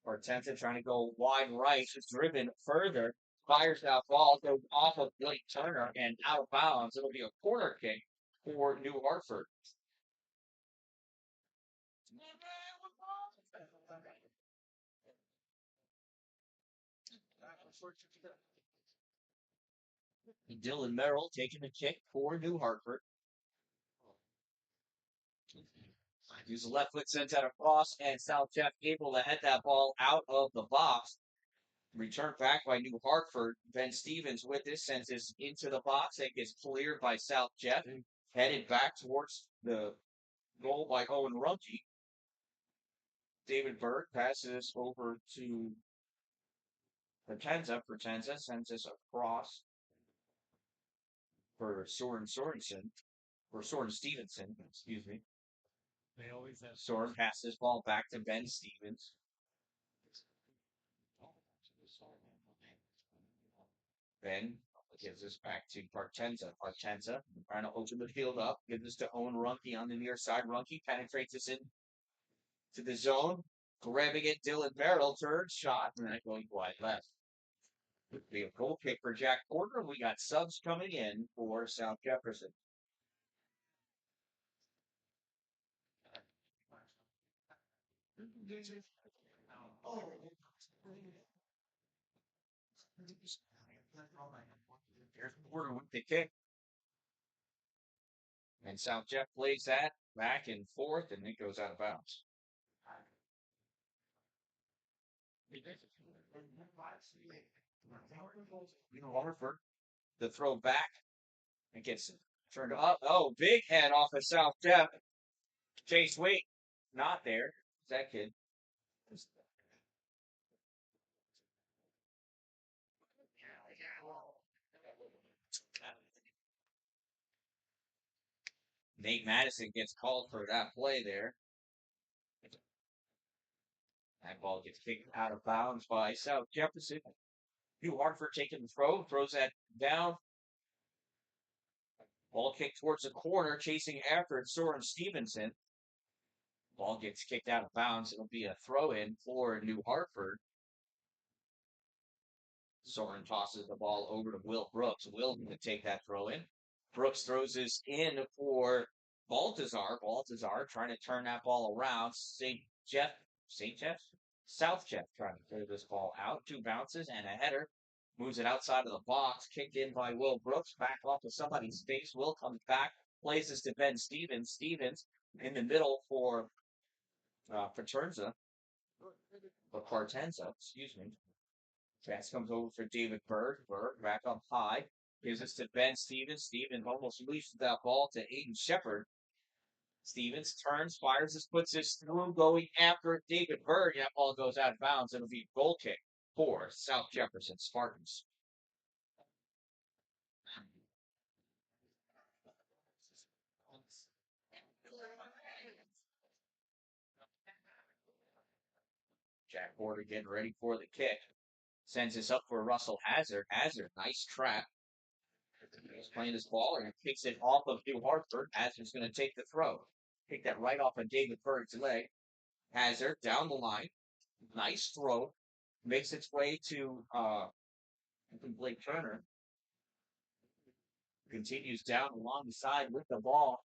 Partenza trying to go wide right. Is driven further. Fires that ball. Goes off of Blake Turner and out of bounds. It'll be a corner kick for New Hartford. Dylan Merrill taking the kick for New Hartford. Use the left foot, sends that across, and South Jeff able to head that ball out of the box. Returned back by New Hartford. Ben Stevens with this sends this into the box. It gets cleared by South Jeff. Headed back towards the goal by Owen Runke. David Berg passes over to Partenza. Partenza sends this across for Soren Stevenson, excuse me. Soren passes this ball back to Ben Stevens. Ben gives this back to Partenza. Partenza trying to open the field up. Gives this to Owen Runke on the near side. Runke penetrates this in to the zone. Grabbing it, Dylan Merrill turns, shot, and then going wide left. Be a goal kick for Jack Porter. We got subs coming in for South Jefferson. Here's Porter with the kick. And South Jeff plays that back and forth, and it goes out of bounds. Hartford, the throw back, and gets turned up. Oh, big head off of South Jeff. Chase Wait, not there. That kid. Nate Madison gets called for that play there. That ball gets kicked out of bounds by South Jefferson. New Hartford taking the throw, throws that down. Ball kicked towards the corner, chasing after it, Soren Stevenson. Ball gets kicked out of bounds. It'll be a throw in for New Hartford. Soren tosses the ball over to Will Brooks. Will can take that throw in. Brooks throws this in for Baltazar. Baltazar trying to turn that ball around. St. Jeff? South Jeff trying to clear this ball out. 2 bounces and a header. Moves it outside of the box. Kicked in by Will Brooks. Back off to somebody's face. Will comes back. Plays this to Ben Stevens. Stevens in the middle for Paterza. Or Partenza, excuse me. Pass comes over for David Berg. Berg back up high. Gives this to Ben Stevens. Stevens almost releases that ball to Aiden Shepard. Stevens turns, fires this, puts this through, going after David Berg. That ball goes out of bounds. It'll be a goal kick for South Jefferson Spartans. Jack Porter getting ready for the kick. Sends this up for Russell Hazard. Hazard, nice trap. He's playing this ball and kicks it off of New Hartford. Hazard's going to take the throw. Kick that right off of David Berg's leg. Hazard down the line. Nice throw. Makes its way to Blake Turner. Continues down along the side with the ball.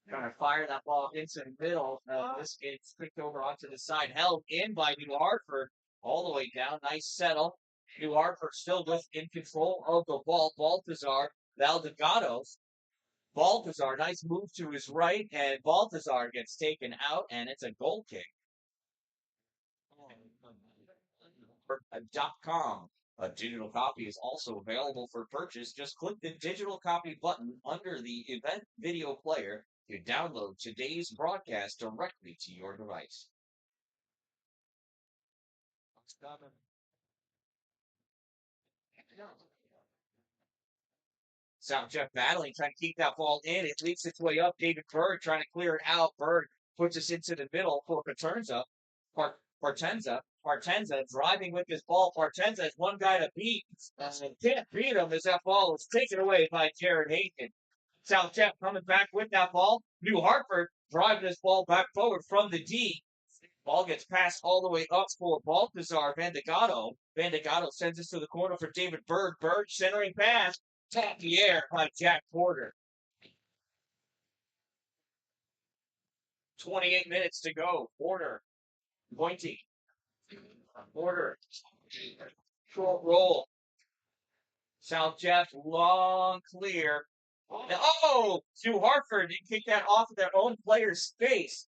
Trying to fire that ball into the middle. This gets kicked over onto the side. Held in by New Hartford. All the way down. Nice settle. New Hartford still in control of the ball. Baltazar Valdegato. Baltazar, nice move to his right, and Baltazar gets taken out, and it's a goal kick. .com. A digital copy is also available for purchase. Just click the digital copy button under the event video player to download today's broadcast directly to your device. South Jeff battling, trying to keep that ball in. It leaks its way up. David Berg trying to clear it out. Berg puts us into the middle for Paterza. Partenza driving with his ball. Partenza has one guy to beat. Can't beat him as that ball is taken away by Jared Hayden. South Jeff coming back with that ball. New Hartford driving this ball back forward from the D. Ball gets passed all the way up for Baltazar Vandegato. Vandegato sends this to the corner for David Berg. Berg centering pass. Tap the air by Jack Porter. 28 minutes to go. Porter pointing. Porter. Short roll. South Jeff, long clear. Oh, to Hartford. You kick that off of their own player's face.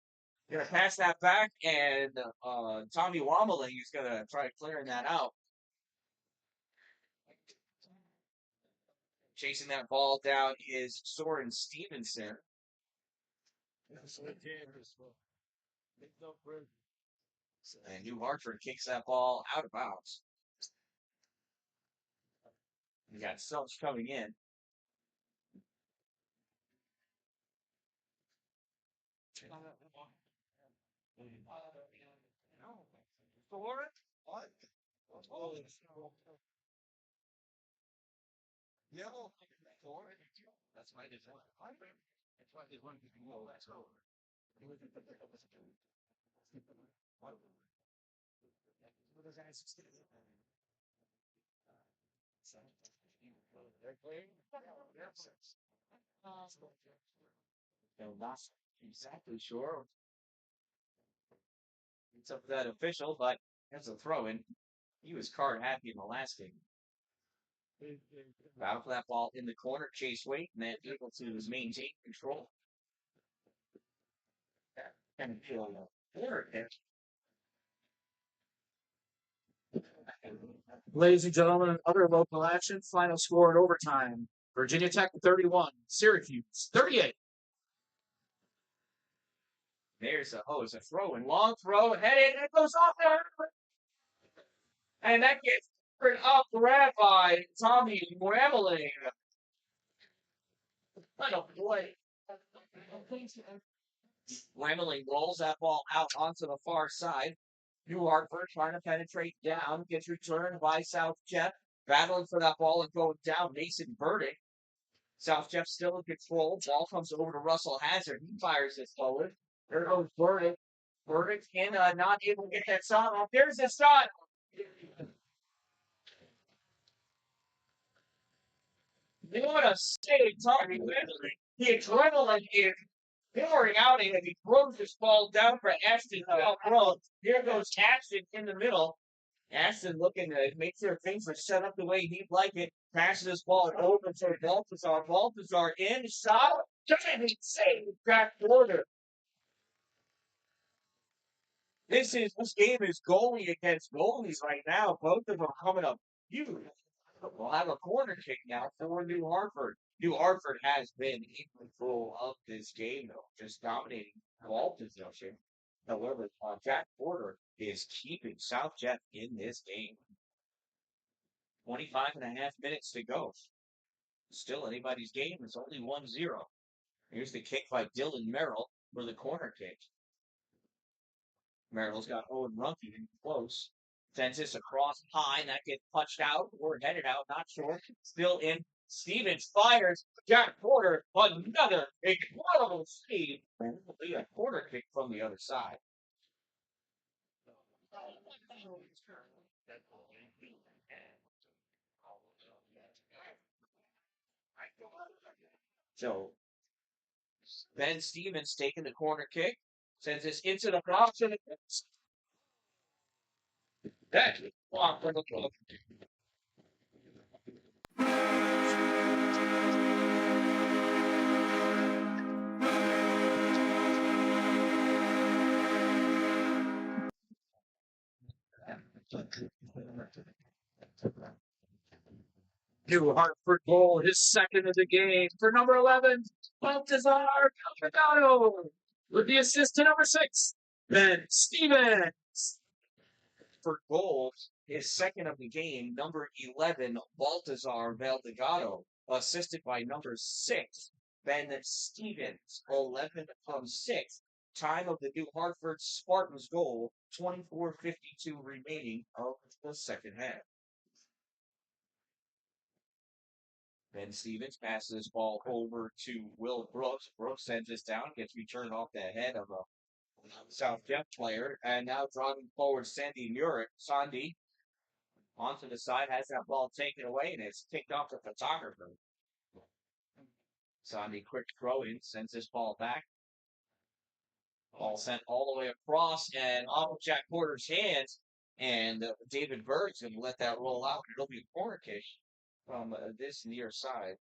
Gonna pass that back, and Tommy Womeling is gonna try clearing that out. Chasing that ball down is Soren Stevenson. And New Hartford kicks that ball out of bounds. We got subs coming in. What? That's my design. That's why they want to know that's over. I'm not exactly sure. It's up to that official, but that's a throw in. He was card happy in the last game. Battle for that ball in the corner, Chase Wait, and then able to maintain control. And feel there. Ladies and gentlemen, other local action, final score in overtime. Virginia Tech 31, Syracuse 38. There's it's a throw and long throw, headed, and it goes off there. And that gets up grab by Tommy Grambling. What a play. Grambling rolls that ball out onto the far side. New Hartford trying to penetrate down, gets returned by South Jeff, battling for that ball and going down. Mason Burdick. South Jeff still in control. Ball comes over to Russell Hazard. He fires it forward. There goes Burdick. Burdick can not able to get that shot off. There's the shot. What a save, Tommy Whitley. The adrenaline is pouring out, and he throws this ball down for Ashton Bell. Here goes Ashton in the middle. Ashton looking to make sure things are set up the way he'd like it. Passes this ball over to Balthazar. Balthazar in, shot, diving save, back border. This game is goalie against goalies right now. Both of them coming up huge. We'll have a corner kick now for New Hartford. New Hartford has been in control of this game, though, just dominating ball possession. However, Jack Porter is keeping South Jeff in this game. 25 and a half minutes to go. Still anybody's game. It's only 1-0. Here's the kick by Dylan Merrill for the corner kick. Merrill's got Owen Rumpke in close. Sends this across high, and that gets punched out or headed out, not sure. Still in. Stevens fires. Jack Porter, another incredible save. A corner kick from the other side. So Ben Stevens taking the corner kick. Sends this into the box, and that blocked for the club. New Hartford goal, his second of the game for number 11, Baltazar Calvado. With the assist to number 6, Ben Stevens. For goal, his second of the game, number 11, Baltazar Valdegato, assisted by number 6, Ben Stevens, 11 from 6. Time of the New Hartford Spartans goal, 24:52 remaining of the second half. Ben Stevens passes this ball over to Will Brooks. Brooks sends this down, gets returned off the head of a South Jeff player, and now driving forward Sandy Murick. Sandy onto the side, has that ball taken away, and it's kicked off the photographer. Sandy quick throw in, sends this ball back. Ball sent all the way across and off of Jack Porter's hands, and David Bird's going to let that roll out. It'll be a corner kick from this near side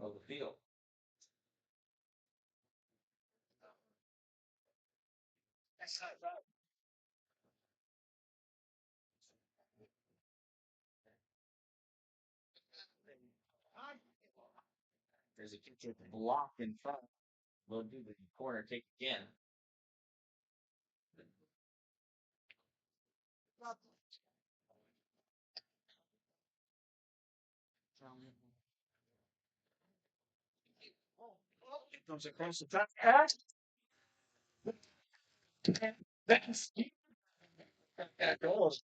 of the field. There's a kick block in front. We'll do the corner kick again. It comes across the top. That goes.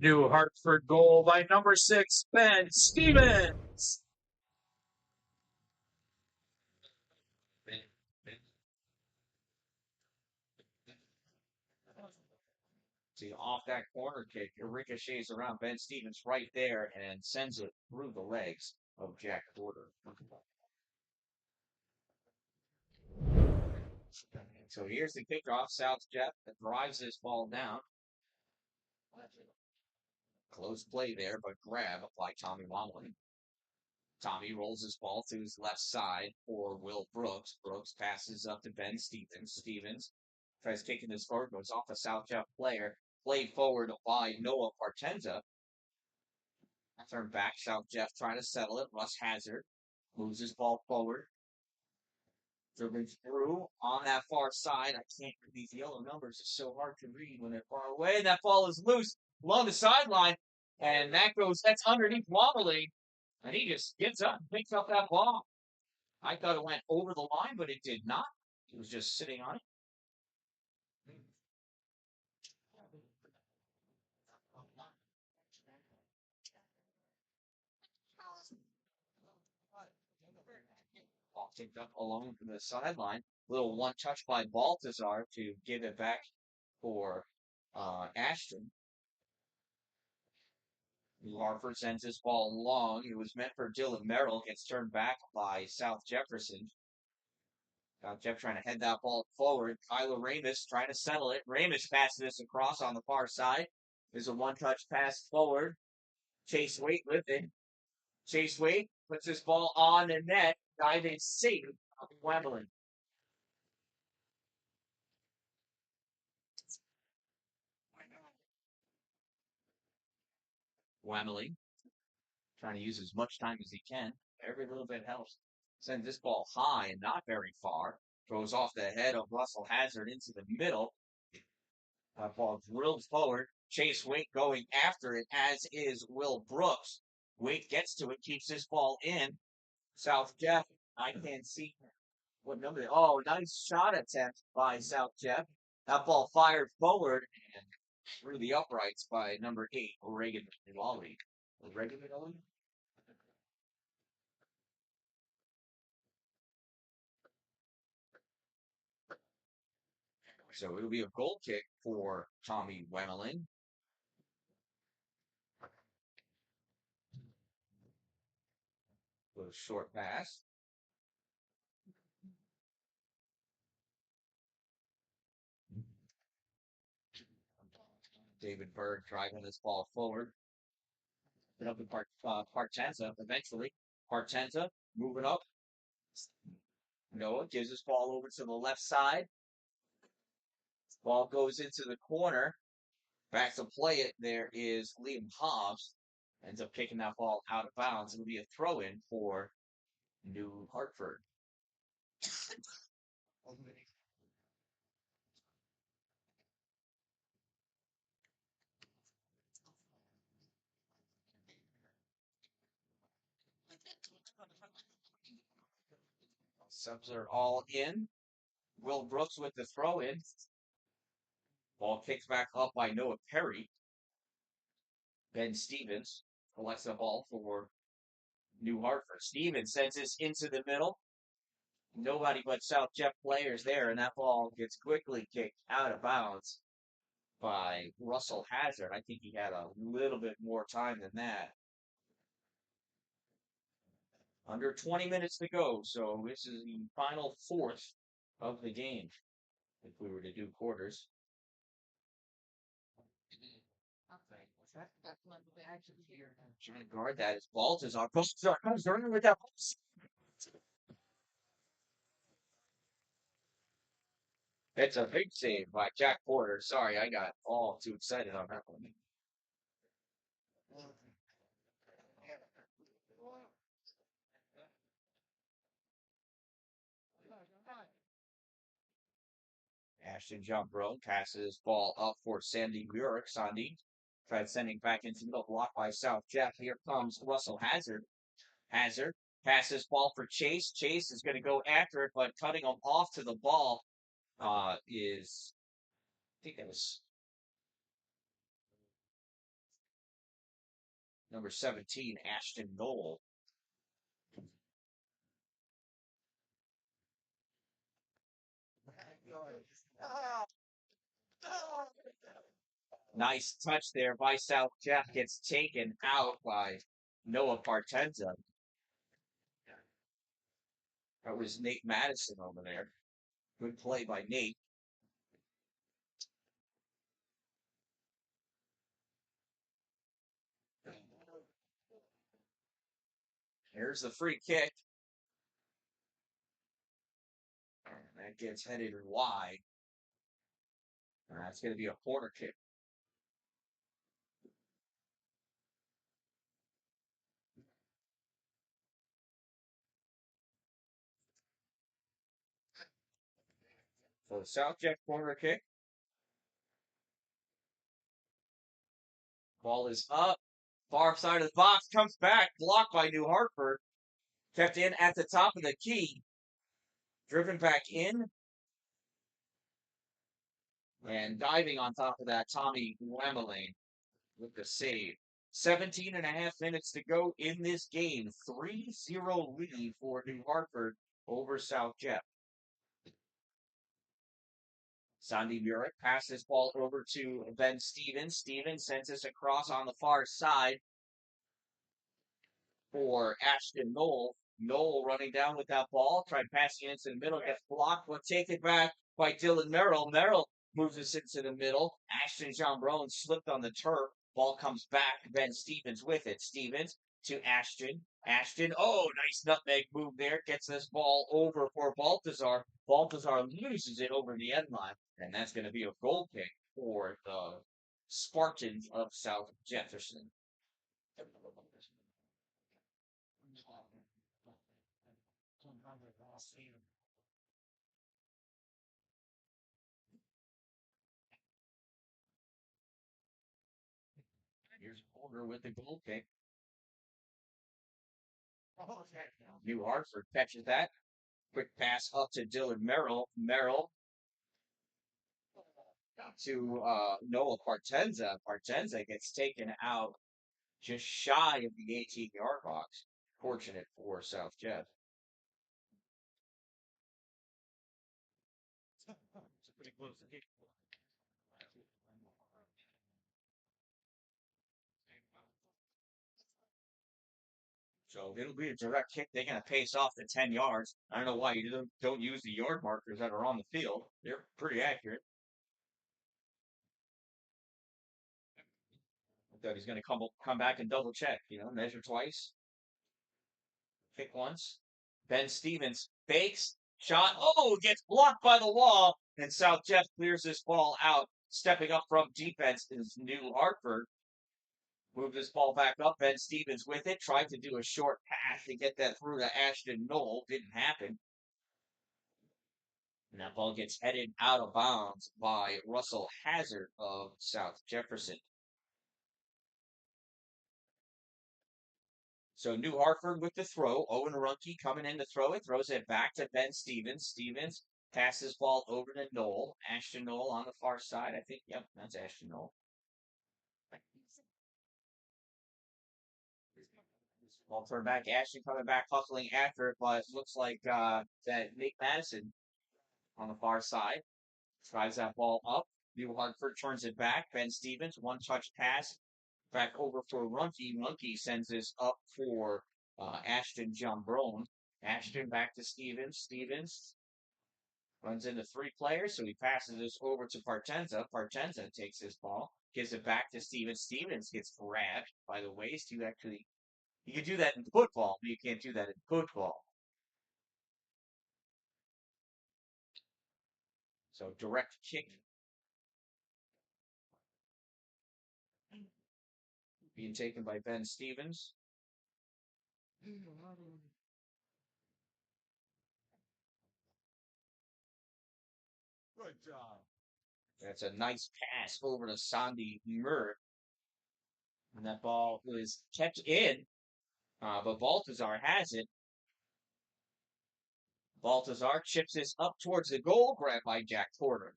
New Hartford goal by number 6, Ben Stevens. See, off that corner kick, it ricochets around Ben Stevens right there and sends it through the legs of Jack Porter. So here's the kickoff. South Jeff drives this ball down. Close play there, but grab by Tommy Womley. Tommy rolls his ball to his left side for Will Brooks. Brooks passes up to Ben Stevens. Stevens tries kicking this forward, goes off a South Jeff player. Played forward by Noah Partenza. Turn back. South Jeff trying to settle it. Russ Hazard moves his ball forward. Dribbling through on that far side. I can't read these yellow numbers. It's so hard to read when they're far away. That ball is loose along the sideline. And that's underneath Wobbly. And he just gets up and picks up that ball. I thought it went over the line, but it did not. It was just sitting on it. Ball tipped up along the sideline. Little one touch by Baltazar to give it back for Ashton. Harford sends his ball long. It was meant for Dylan Merrill. Gets turned back by South Jefferson. South Jeff trying to head that ball forward. Kyler Ramis trying to settle it. Ramis passes this across on the far side. There's a one-touch pass forward. Chase Waite with it. Chase Waite puts his ball on the net. Diving safe. Wembley. Wembley trying to use as much time as he can. Every little bit helps. Sends this ball high and not very far. Goes off the head of Russell Hazard into the middle. That ball drilled forward. Chase Waite going after it, as is Will Brooks. Waite gets to it, keeps this ball in. South Jeff, I can't see what number. Oh, nice shot attempt by South Jeff. That ball fired forward and through the uprights by number 8, Oregon Lolly. Oregon Lolly? So it'll be a goal kick for Tommy Wemmeling. With a short pass. David Berg driving this ball forward. Put up with Partenza eventually. Partenza moving up. Noah gives his ball over to the left side. Ball goes into the corner. Back to play it. There is Liam Hobbs. Ends up kicking that ball out of bounds. It'll be a throw in for New Hartford. Subs are all in. Will Brooks with the throw in. Ball kicks back up by Noah Perry. Ben Stevens collects the ball for New Hartford. Stevens sends this into the middle. Nobody but South Jeff players there, and that ball gets quickly kicked out of bounds by Russell Hazard. I think he had a little bit more time than that. Under 20 minutes to go, so this is the final fourth of the game, if we were to do quarters. Trying to guard that is Baltazar. Baltazar comes running with that. It's a big save by Jack Porter. Sorry, I got all too excited on that one. Ashton jump rope, passes ball up for Sandy Burek. Sandy tried sending back into middle block by South Jeff. Here comes Russell Hazard. Hazard passes ball for Chase. Chase is going to go after it, but cutting him off to the ball is, I think that was Number 17, Ashton Knoll. Nice touch there by South Jeff. Gets taken out by Noah Partenza. That was Nate Madison over there. Good play by Nate. Here's the free kick. And that gets headed wide. That's going to be a corner kick. So the South Jeff corner kick. Ball is up. Far side of the box. Comes back. Blocked by New Hartford. Kept in at the top of the key. Driven back in. And diving on top of that, Tommy Wemelane with the save. 17 and a half minutes to go in this game. 3-0 lead for New Hartford over South Jeff. Sandy Murick passes ball over to Ben Stevens. Stevens sends us across on the far side for Ashton Knoll. Knoll running down with that ball, tried passing it into the middle, gets blocked, but taken back by Dylan Merrill. Merrill moves us into the middle. Ashton John Brown slipped on the turf. Ball comes back. Ben Stevens with it. Stevens to Ashton. Ashton, oh, nice nutmeg move there. Gets this ball over for Baltazar. Baltazar loses it over the end line, and that's going to be a goal kick for the Spartans of South Jefferson. Here's Holder with the goal kick. New Hartford catches that. Quick pass up to Dylan Merrill. Merrill to Noah Partenza. Partenza gets taken out just shy of the 18-yard box. Fortunate for South Jeff. So it'll be a direct kick. They're going to pace off the 10 yards. I don't know why you don't use the yard markers that are on the field. They're pretty accurate. I thought he's going to come back and double check. Measure twice, kick once. Ben Stevens fakes, shot. Oh, gets blocked by the wall, and South Jeff clears this ball out. Stepping up from defense is New Hartford. Move this ball back up. Ben Stevens with it. Tried to do a short pass to get that through to Ashton Knoll. Didn't happen. And that ball gets headed out of bounds by Russell Hazard of South Jefferson. So New Hartford with the throw. Owen Runke coming in to throw it. Throws it back to Ben Stevens. Stevens passes ball over to Knoll. Ashton Knoll on the far side. I think, yep, that's Ashton Knoll. Ball turned back. Ashton coming back, hustling after it, but it looks like that Nate Madison on the far side drives that ball up. New Hartford turns it back. Ben Stevens, one touch pass back over for Runke. Runke sends this up for Ashton Jumbrone. Ashton back to Stevens. Stevens runs into three players, so he passes this over to Partenza. Partenza takes this ball, gives it back to Stevens. Stevens gets grabbed by the waist. You can do that in football, but you can't do that in football. So direct kick being taken by Ben Stevens. Good job. That's a nice pass over to Sandy Murr. And that ball was kept in, but Baltazar has it. Baltazar chips this up towards the goal, grabbed by Jack Porter.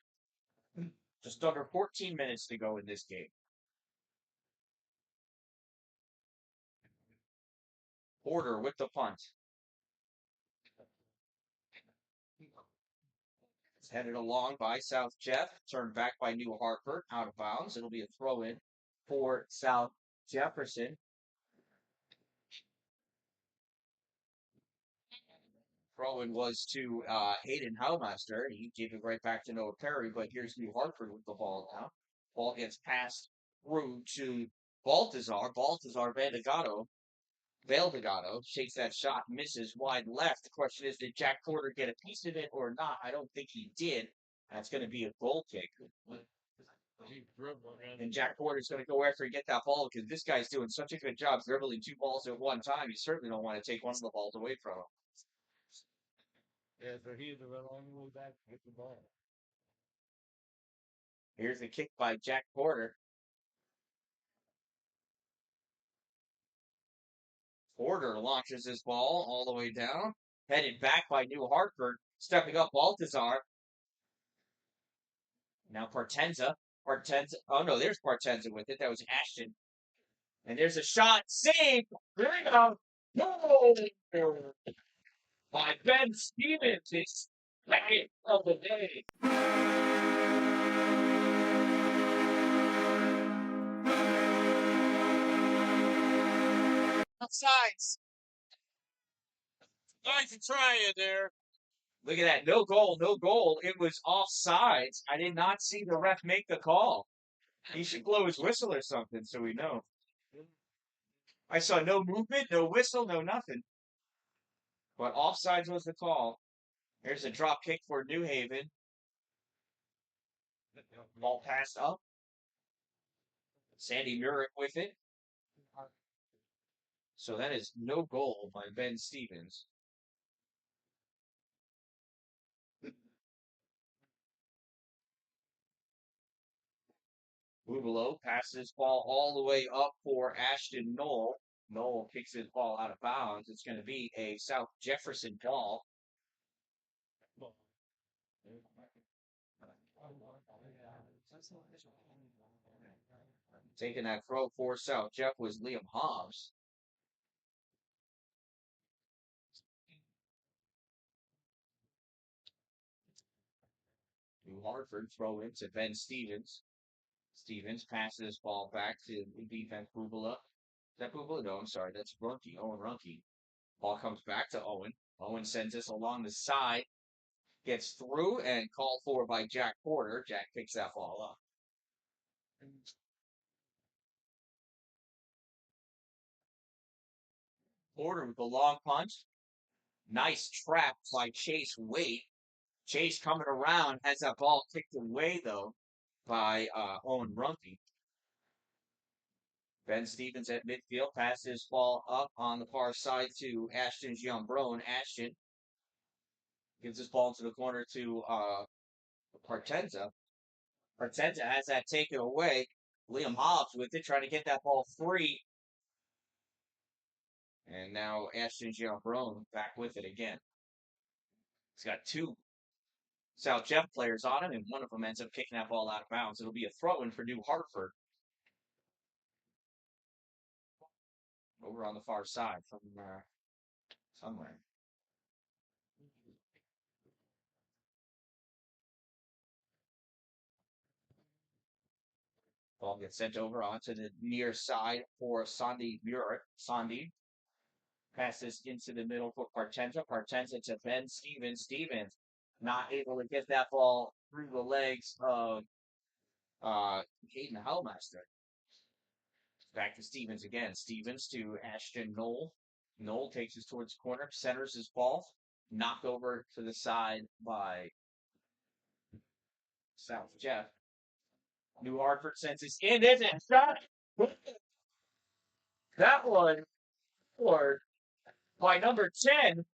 Just under 14 minutes to go in this game. Porter with the punt. It's headed along by South Jeff. Turned back by New Hartford. Out of bounds. It'll be a throw in for South Jefferson. Throw-in was to Hayden Howmaster. He gave it right back to Noah Perry, but here's New Hartford with the ball now. Ball gets passed through to Baltazar. Baltazar Valdegato shakes that shot, misses wide left. The question is, did Jack Porter get a piece of it or not? I don't think he did. That's going to be a goal kick. And Jack Porter's going to go after and get that ball because this guy's doing such a good job dribbling two balls at one time. You certainly don't want to take one of the balls away from him. Yeah, so he's the long way back to get the ball. Here's the kick by Jack Porter. Porter launches his ball all the way down. Headed back by New Hartford. Stepping up Baltazar. Now Partenza. Oh no, there's Partenza with it. That was Ashton. And there's a shot. Save! There we go. No! By Ben Stevens. His second of the day. Offsides. Nice try in there. Look at that. No goal, no goal. It was offsides. I did not see the ref make the call. He should blow his whistle or something so we know. I saw no movement, no whistle, no nothing. But offsides was the call. Here's a drop kick for New Haven. Ball passed up. Sandy Murick with it. So that is no goal by Ben Stevens. Bubalo passes ball all the way up for Ashton Knoll. Knoll kicks his ball out of bounds. It's going to be a South Jefferson ball. Taking that throw for South Jeff was Liam Hobbs. New Hartford throw into Ben Stevens. Stevens passes his ball back to defense Bubala. Is that Bubala? No, I'm sorry. That's Runke, Owen Runke. Ball comes back to Owen. Owen sends this along the side. Gets through and called for by Jack Porter. Jack picks that ball up. Porter with the long punch. Nice trap by Chase Wade. Chase coming around has that ball kicked away, though, by Owen Rumpy. Ben Stevens at midfield passes his ball up on the far side to Ashton's young Brown. Ashton gives his ball to the corner to Partenza. Partenza has that taken away. Liam Hobbs with it, trying to get that ball free. And now Ashton's young Brown back with it again. He's got two South Jeff players on him, and one of them ends up kicking that ball out of bounds. It'll be a throw-in for New Hartford. Over on the far side from somewhere. Ball gets sent over onto the near side for Sandy Murick. Sandy passes into the middle for Partenza. Partenza to Ben Stevens. Stevens not able to get that ball through the legs of Hayden Hellmaster. Back to Stevens again. Stevens to Ashton Knoll. Knoll takes us towards the corner, centers his ball, knocked over to the side by South Jeff. New Hartford sends us in. There's a shot. That one scored by number 10.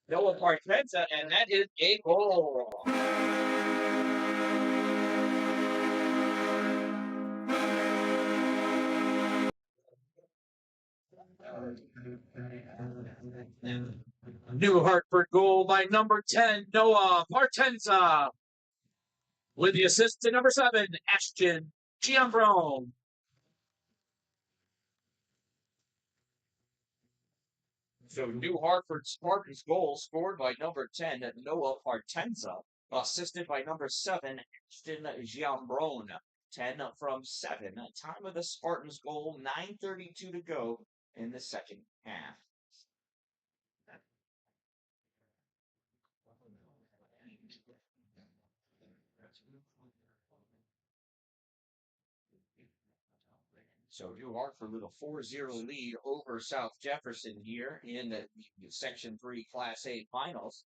Noah Partenza, and that is a goal. New Hartford goal by number 10, Noah Partenza. With the assist to number 7, Ashton Giambron. So New Hartford Spartans goal scored by number 10, Noah Partenza, assisted by number 7, Ashton Giambron. 10 from 7. Time of the Spartans goal, 9:32 to go in the second half. So New Hartford with a 4-0 lead over South Jefferson here in the Section 3 Class A finals.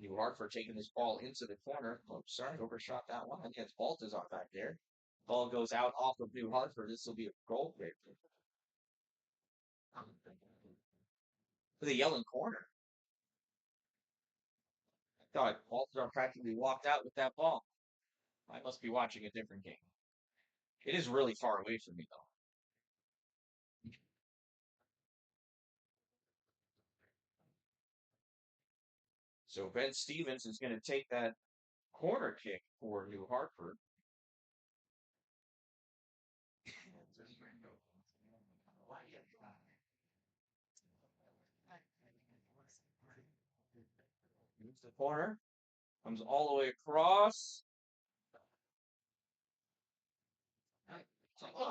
New Hartford taking this ball into the corner. Oh, sorry, overshot that one. I think it's Baltazar back there. Ball goes out off of New Hartford. This will be a goal kick. For the yelling corner. I thought Baltazar practically walked out with that ball. I must be watching a different game. It is really far away from me, though. So Ben Stevens is going to take that corner kick for New Hartford. Moves the corner, comes all the way across.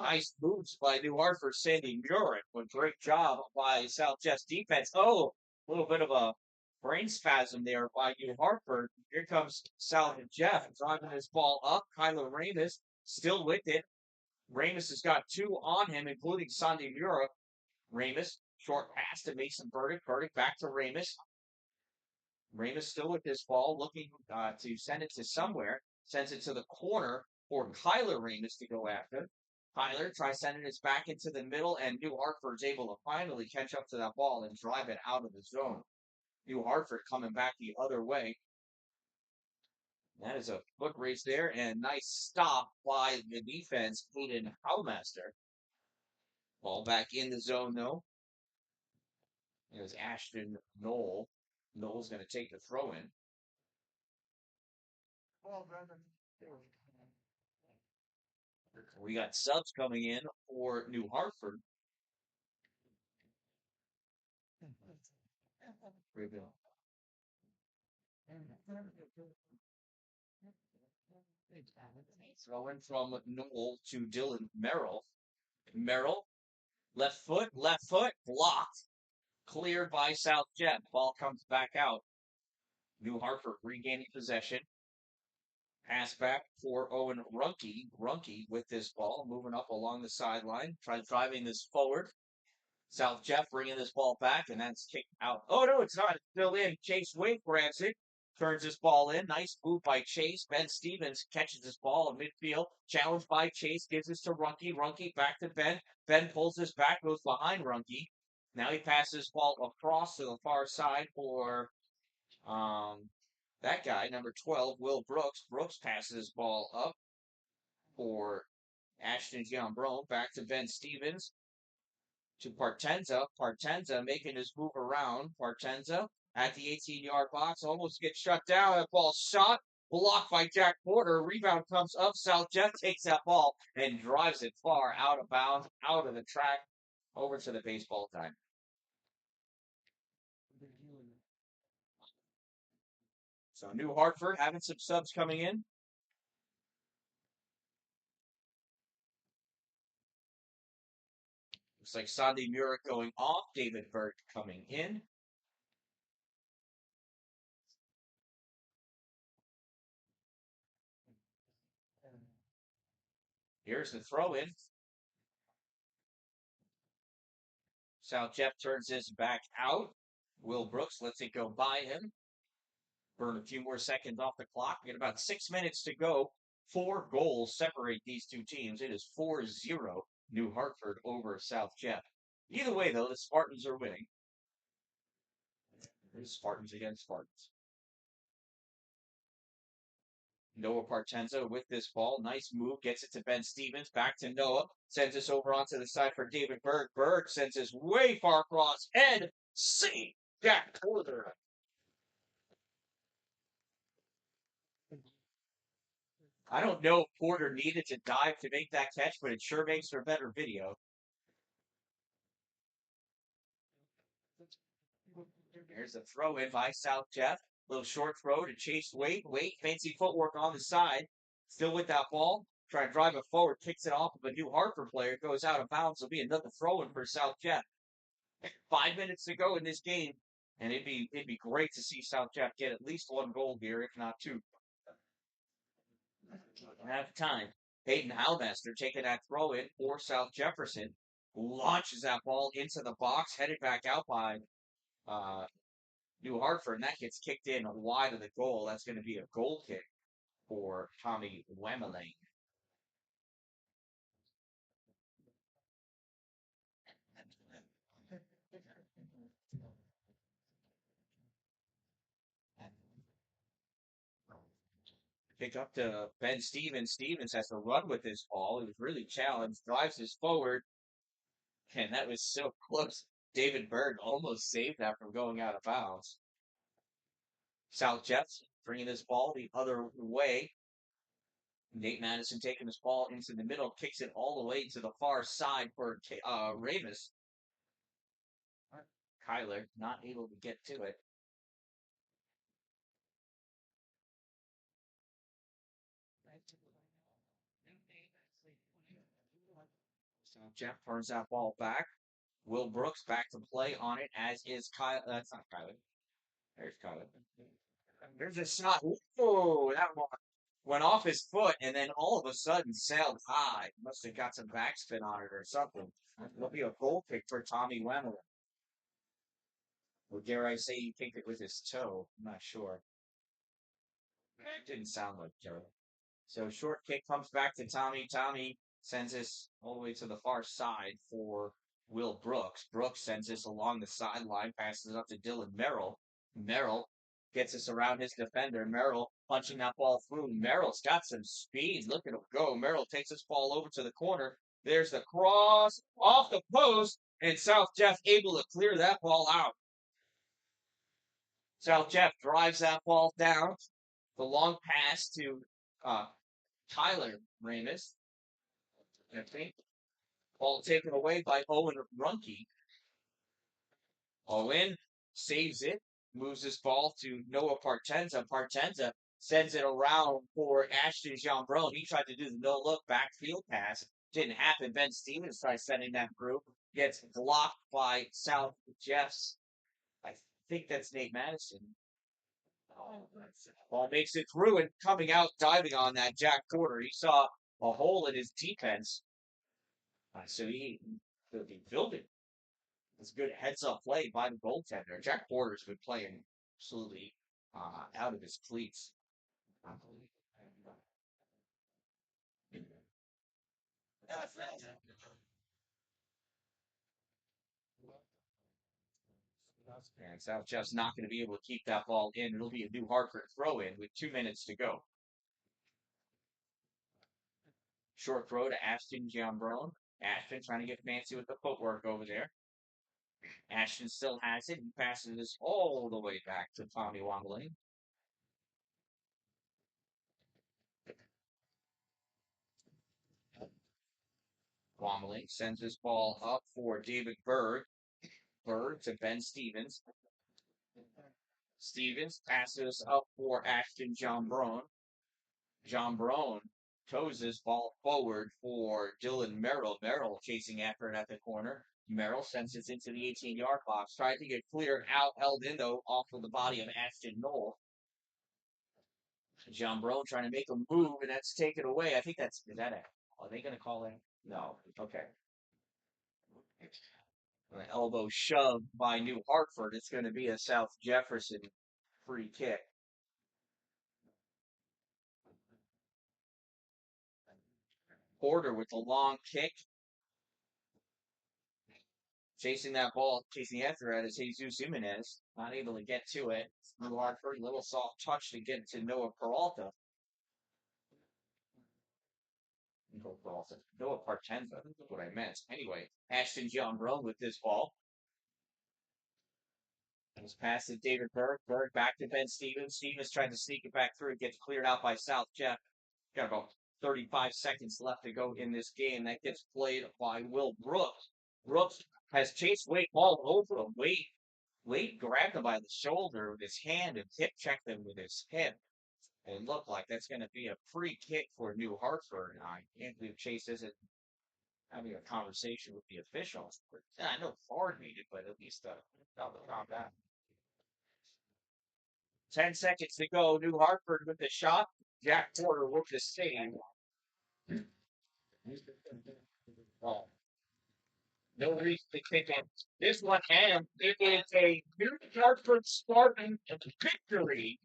Nice moves by New Hartford, Sandy Murin. A great job by South Jeff's defense. Oh, a little bit of a brain spasm there by New Hartford. Here comes South Jeff driving this ball up. Kyler Ramis still with it. Ramis has got two on him, including Sandy Murin. Ramis, short pass to Mason Burdick. Burdick back to Ramis. Ramis still with this ball, looking to send it to somewhere. Sends it to the corner for Kyler Ramis to go after. Kyler tries sending it back into the middle, and New Hartford's able to finally catch up to that ball and drive it out of the zone. New Hartford coming back the other way. That is a foot race there, and nice stop by the defense, Hayden Howmaster. Ball back in the zone, though. There's Ashton Knoll. Knoll's going to take the throw in. We got subs coming in for New Hartford. Throwing from Knoll to Dylan Merrill. Merrill, left foot, blocked. Cleared by South Jet. Ball comes back out. New Hartford regaining possession. Pass back for Owen Runke. Runke with this ball, moving up along the sideline, driving this forward. South Jeff bringing this ball back, and that's kicked out. Oh, no, it's not. It's still in. Chase Wade grabs it, turns this ball in. Nice move by Chase. Ben Stevens catches this ball in midfield. Challenged by Chase, gives this to Runke. Runke back to Ben. Ben pulls this back, goes behind Runke. Now he passes ball across to the far side for that guy, number 12, Will Brooks. Brooks passes his ball up for Ashton Giambron. Back to Ben Stevens. To Partenza. Partenza making his move around. Partenza at the 18-yard box. Almost gets shut down. That ball shot. Blocked by Jack Porter. Rebound comes up. South Jeff takes that ball and drives it far out of bounds, out of the track, over to the baseball time. So New Hartford having some subs coming in. Looks like Sandy Murik going off. David Berg coming in. Here's the throw in. South Jeff turns this back out. Will Brooks lets it go by him. Burn a few more seconds off the clock. We got about 6 minutes to go. 4 goals separate these two teams. It is 4-0 New Hartford over South Jeff. Either way, though, the Spartans are winning. There's Spartans against Spartans. Noah Partenza with this ball. Nice move. Gets it to Ben Stevens. Back to Noah. Sends this over onto the side for David Berg. Berg sends this way far across. And see Jack Porter. I don't know if Porter needed to dive to make that catch, but it sure makes for better video. There's a throw in by South Jeff. Little short throw to Chase Wade. Wade, fancy footwork on the side. Still with that ball. Trying to drive it forward. Kicks it off of a New Hartford player. Goes out of bounds. Will be another throw in for South Jeff. 5 minutes to go in this game. And it'd be great to see South Jeff get at least one goal here, if not two. Half time. Peyton Halmaster taking that throw in for South Jefferson. Launches that ball into the box, headed back out by uh, New Hartford, and that gets kicked in wide of the goal. That's going to be a goal kick for Tommy Wemmeling. Pick up to Ben Stevens. Stevens has to run with this ball. He was really challenged, drives this forward, and that was so close. David Bird almost saved that from going out of bounds. South Jets bringing this ball the other way. Nate Madison taking this ball into the middle, kicks it all the way to the far side for Ravis. Kyler not able to get to it. So Jeff turns that ball back. Will Brooks back to play on it, as is Kyle. That's not Kyler. There's Kyler. There's a shot. Oh, that one went off his foot and then all of a sudden sailed high. Must have got some backspin on it or something. It'll be a goal kick for Tommy Wemmer. Or dare I say he kicked it with his toe? I'm not sure. It didn't sound like Joe. So short kick comes back to Tommy. Tommy sends this all the way to the far side for Will Brooks. Brooks sends this along the sideline, passes up to Dylan Merrill. Merrill gets us around his defender. Merrill punching that ball through. Merrill's got some speed. Look at him go. Merrill takes this ball over to the corner. There's the cross off the post, and South Jeff able to clear that ball out. South Jeff drives that ball down. The long pass to uh, Tyler Ramis. I think ball taken away by Owen Runke. Owen saves it, moves this ball to Noah Partenza. Partenza sends it around for Ashton Jeanbrun. He tried to do the no look backfield pass. Didn't happen. Ben Stevens tried sending that through. Gets blocked by South Jeff's. I think that's Nate Madison. Ball makes it through and coming out diving on that Jack Porter. He saw a hole in his defense. So he'll be building. It's good heads up play by the goaltender. Jack Porter's been playing absolutely out of his cleats. And South just not going to be able to keep that ball in. It'll be a New Hartford throw in with 2 minutes to go. Short throw to Ashton Giambrone. Ashton trying to get fancy with the footwork over there. Ashton still has it. He passes this all the way back to Tommy Wombley. Wombley sends this ball up for David Berg. Berg to Ben Stevens. Stevens passes up for Ashton Jeanbrun. Jeanbrun toes this ball forward for Dylan Merrill. Merrill chasing after it at the corner. Merrill sends it into the 18-yard box. Tried to get cleared out, held in though, off of the body of Ashton Knoll. Jeanbrun trying to make a move, and that's taken away. I think is that it? Are they going to call in? No. Okay. An elbow shove by New Hartford. It's going to be a South Jefferson free kick. Porter with the long kick. Chasing that ball, chasing after it is Jesus Jimenez. Not able to get to it. New Hartford, little soft touch to get to Noah Peralta. Noah Partenza, that's what I meant. Anyway, Ashton Jeanbrun with this ball. It was passed to David Berg. Berg back to Ben Stevens. Stevens trying to sneak it back through. It gets cleared out by South Jeff. Got about 35 seconds left to go in this game. That gets played by Will Brooks. Brooks has chased Wade all over him. Wade Wade grabbed him by the shoulder with his hand and hip checked him with his hip. It looked like that's going to be a free kick for New Hartford. I can't believe Chase isn't having a conversation with the officials. Yeah, I know Ford needed, but at least calm down. 10 seconds to go. New Hartford with the shot. Jack Porter with the save. Oh, no reason to kick it. This one, and it is a New Hartford Spartan victory.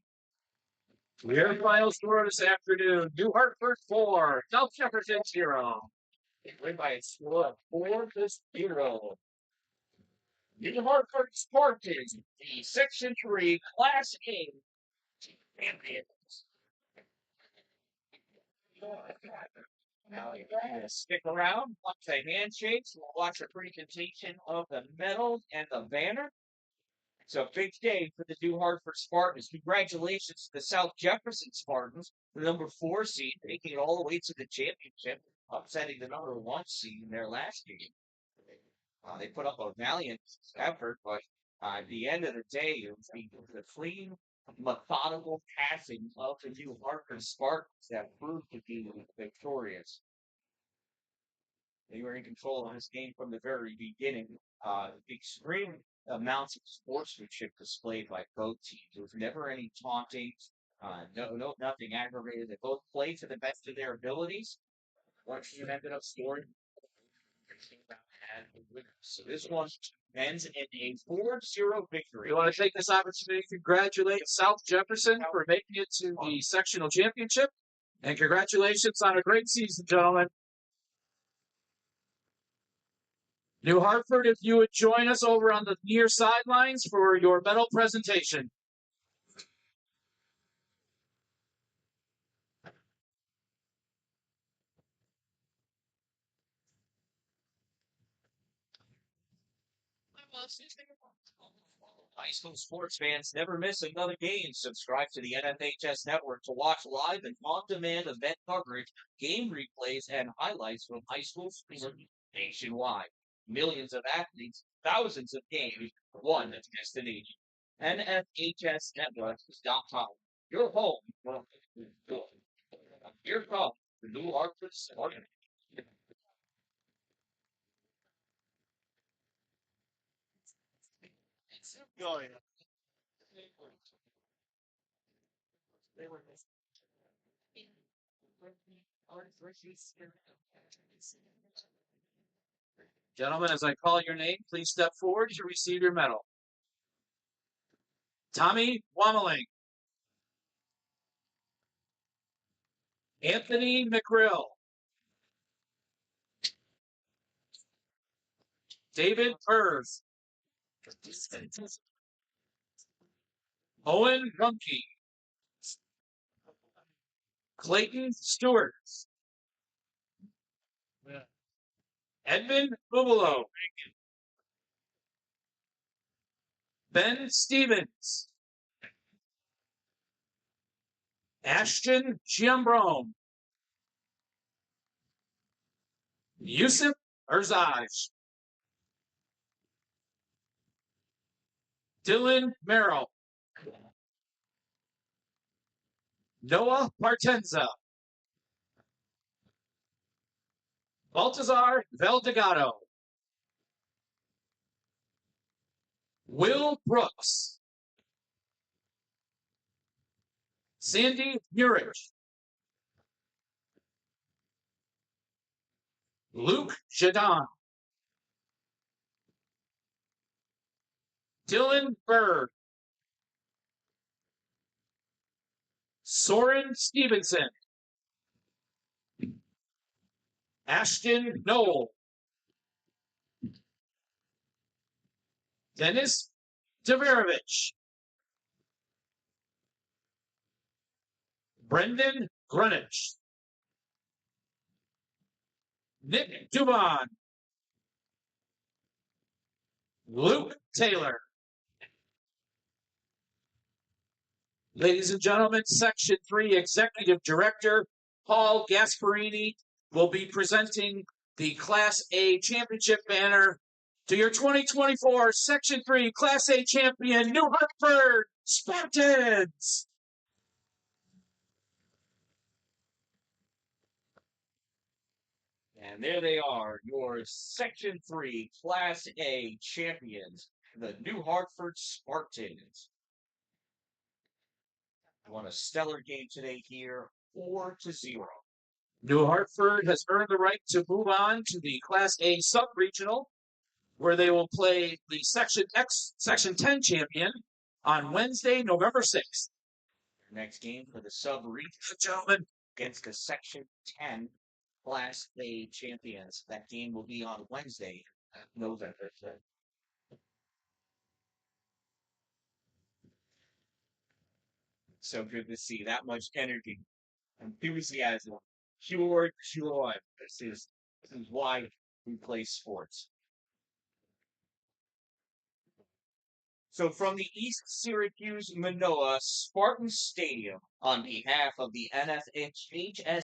Your final score this afternoon: New Hartford 4, South Jefferson 0. They win by a score of 4-0. New Hartford Spartans, the Section 3 Class A champions. Now you're going to stick around, watch the handshakes, we'll watch a presentation of the medals and the banner. It's a big day for the New Hartford Spartans. Congratulations to the South Jefferson Spartans, the number 4 seed, making it all the way to the championship, upsetting the number 1 seed in their last game. They put up a valiant effort, but at the end of the day, it was the clean, methodical passing of the New Hartford Spartans that proved to be victorious. They were in control of this game from the very beginning. The extreme amounts of sportsmanship displayed by both teams. There was never any taunting, nothing aggravated. They both played to the best of their abilities. One team ended up scoring. So this one ends in a 4-0 victory. We want to take this opportunity to congratulate South Jefferson for making it to the sectional championship. And congratulations on a great season, gentlemen. New Hartford, if you would join us over on the near sidelines for your medal presentation. High school sports fans never miss another game. Subscribe to the NFHS network to watch live and on-demand event coverage, game replays, and highlights from high school sports nationwide. Millions of athletes, thousands of games, one destination. NFHSnetwork.com. Your home. Here comes the New Hartford Spartans. Going. Gentlemen, as I call your name, please step forward to receive your medal. Tommy Wammeling. Anthony McGrill. David Purz. Owen Rumke. Clayton Stewart. Edmund Bubalo. Ben Stevens. Ashton Giambrone. Yusuf Erzaj. Dylan Merrill. Noah Partenza. Baltazar Valdegato. Will Brooks. Sandy Murich. Luke Jadon. Dylan Bird. Soren Stevenson. Ashton Knoll. Dennis Deverovich. Brendan Greenwich. Nick Dubon. Luke Taylor. Ladies and gentlemen, Section 3 Executive Director Paul Gasparini will be presenting the Class A championship banner to your 2024 Section 3 Class A champion, New Hartford Spartans. And there they are, your Section 3 Class A champions, the New Hartford Spartans. Won a stellar game today here, 4-0. New Hartford has earned the right to move on to the Class A sub-regional, where they will play the Section 10 champion on Wednesday, November 6th. Next game for the sub-regional Gentlemen, against the Section 10 Class A champions. That game will be on Wednesday, November 5th. So good to see that much energy, enthusiasm, pure joy. This is why we play sports. So from the East Syracuse Manoa Spartan Stadium, on behalf of the NFHS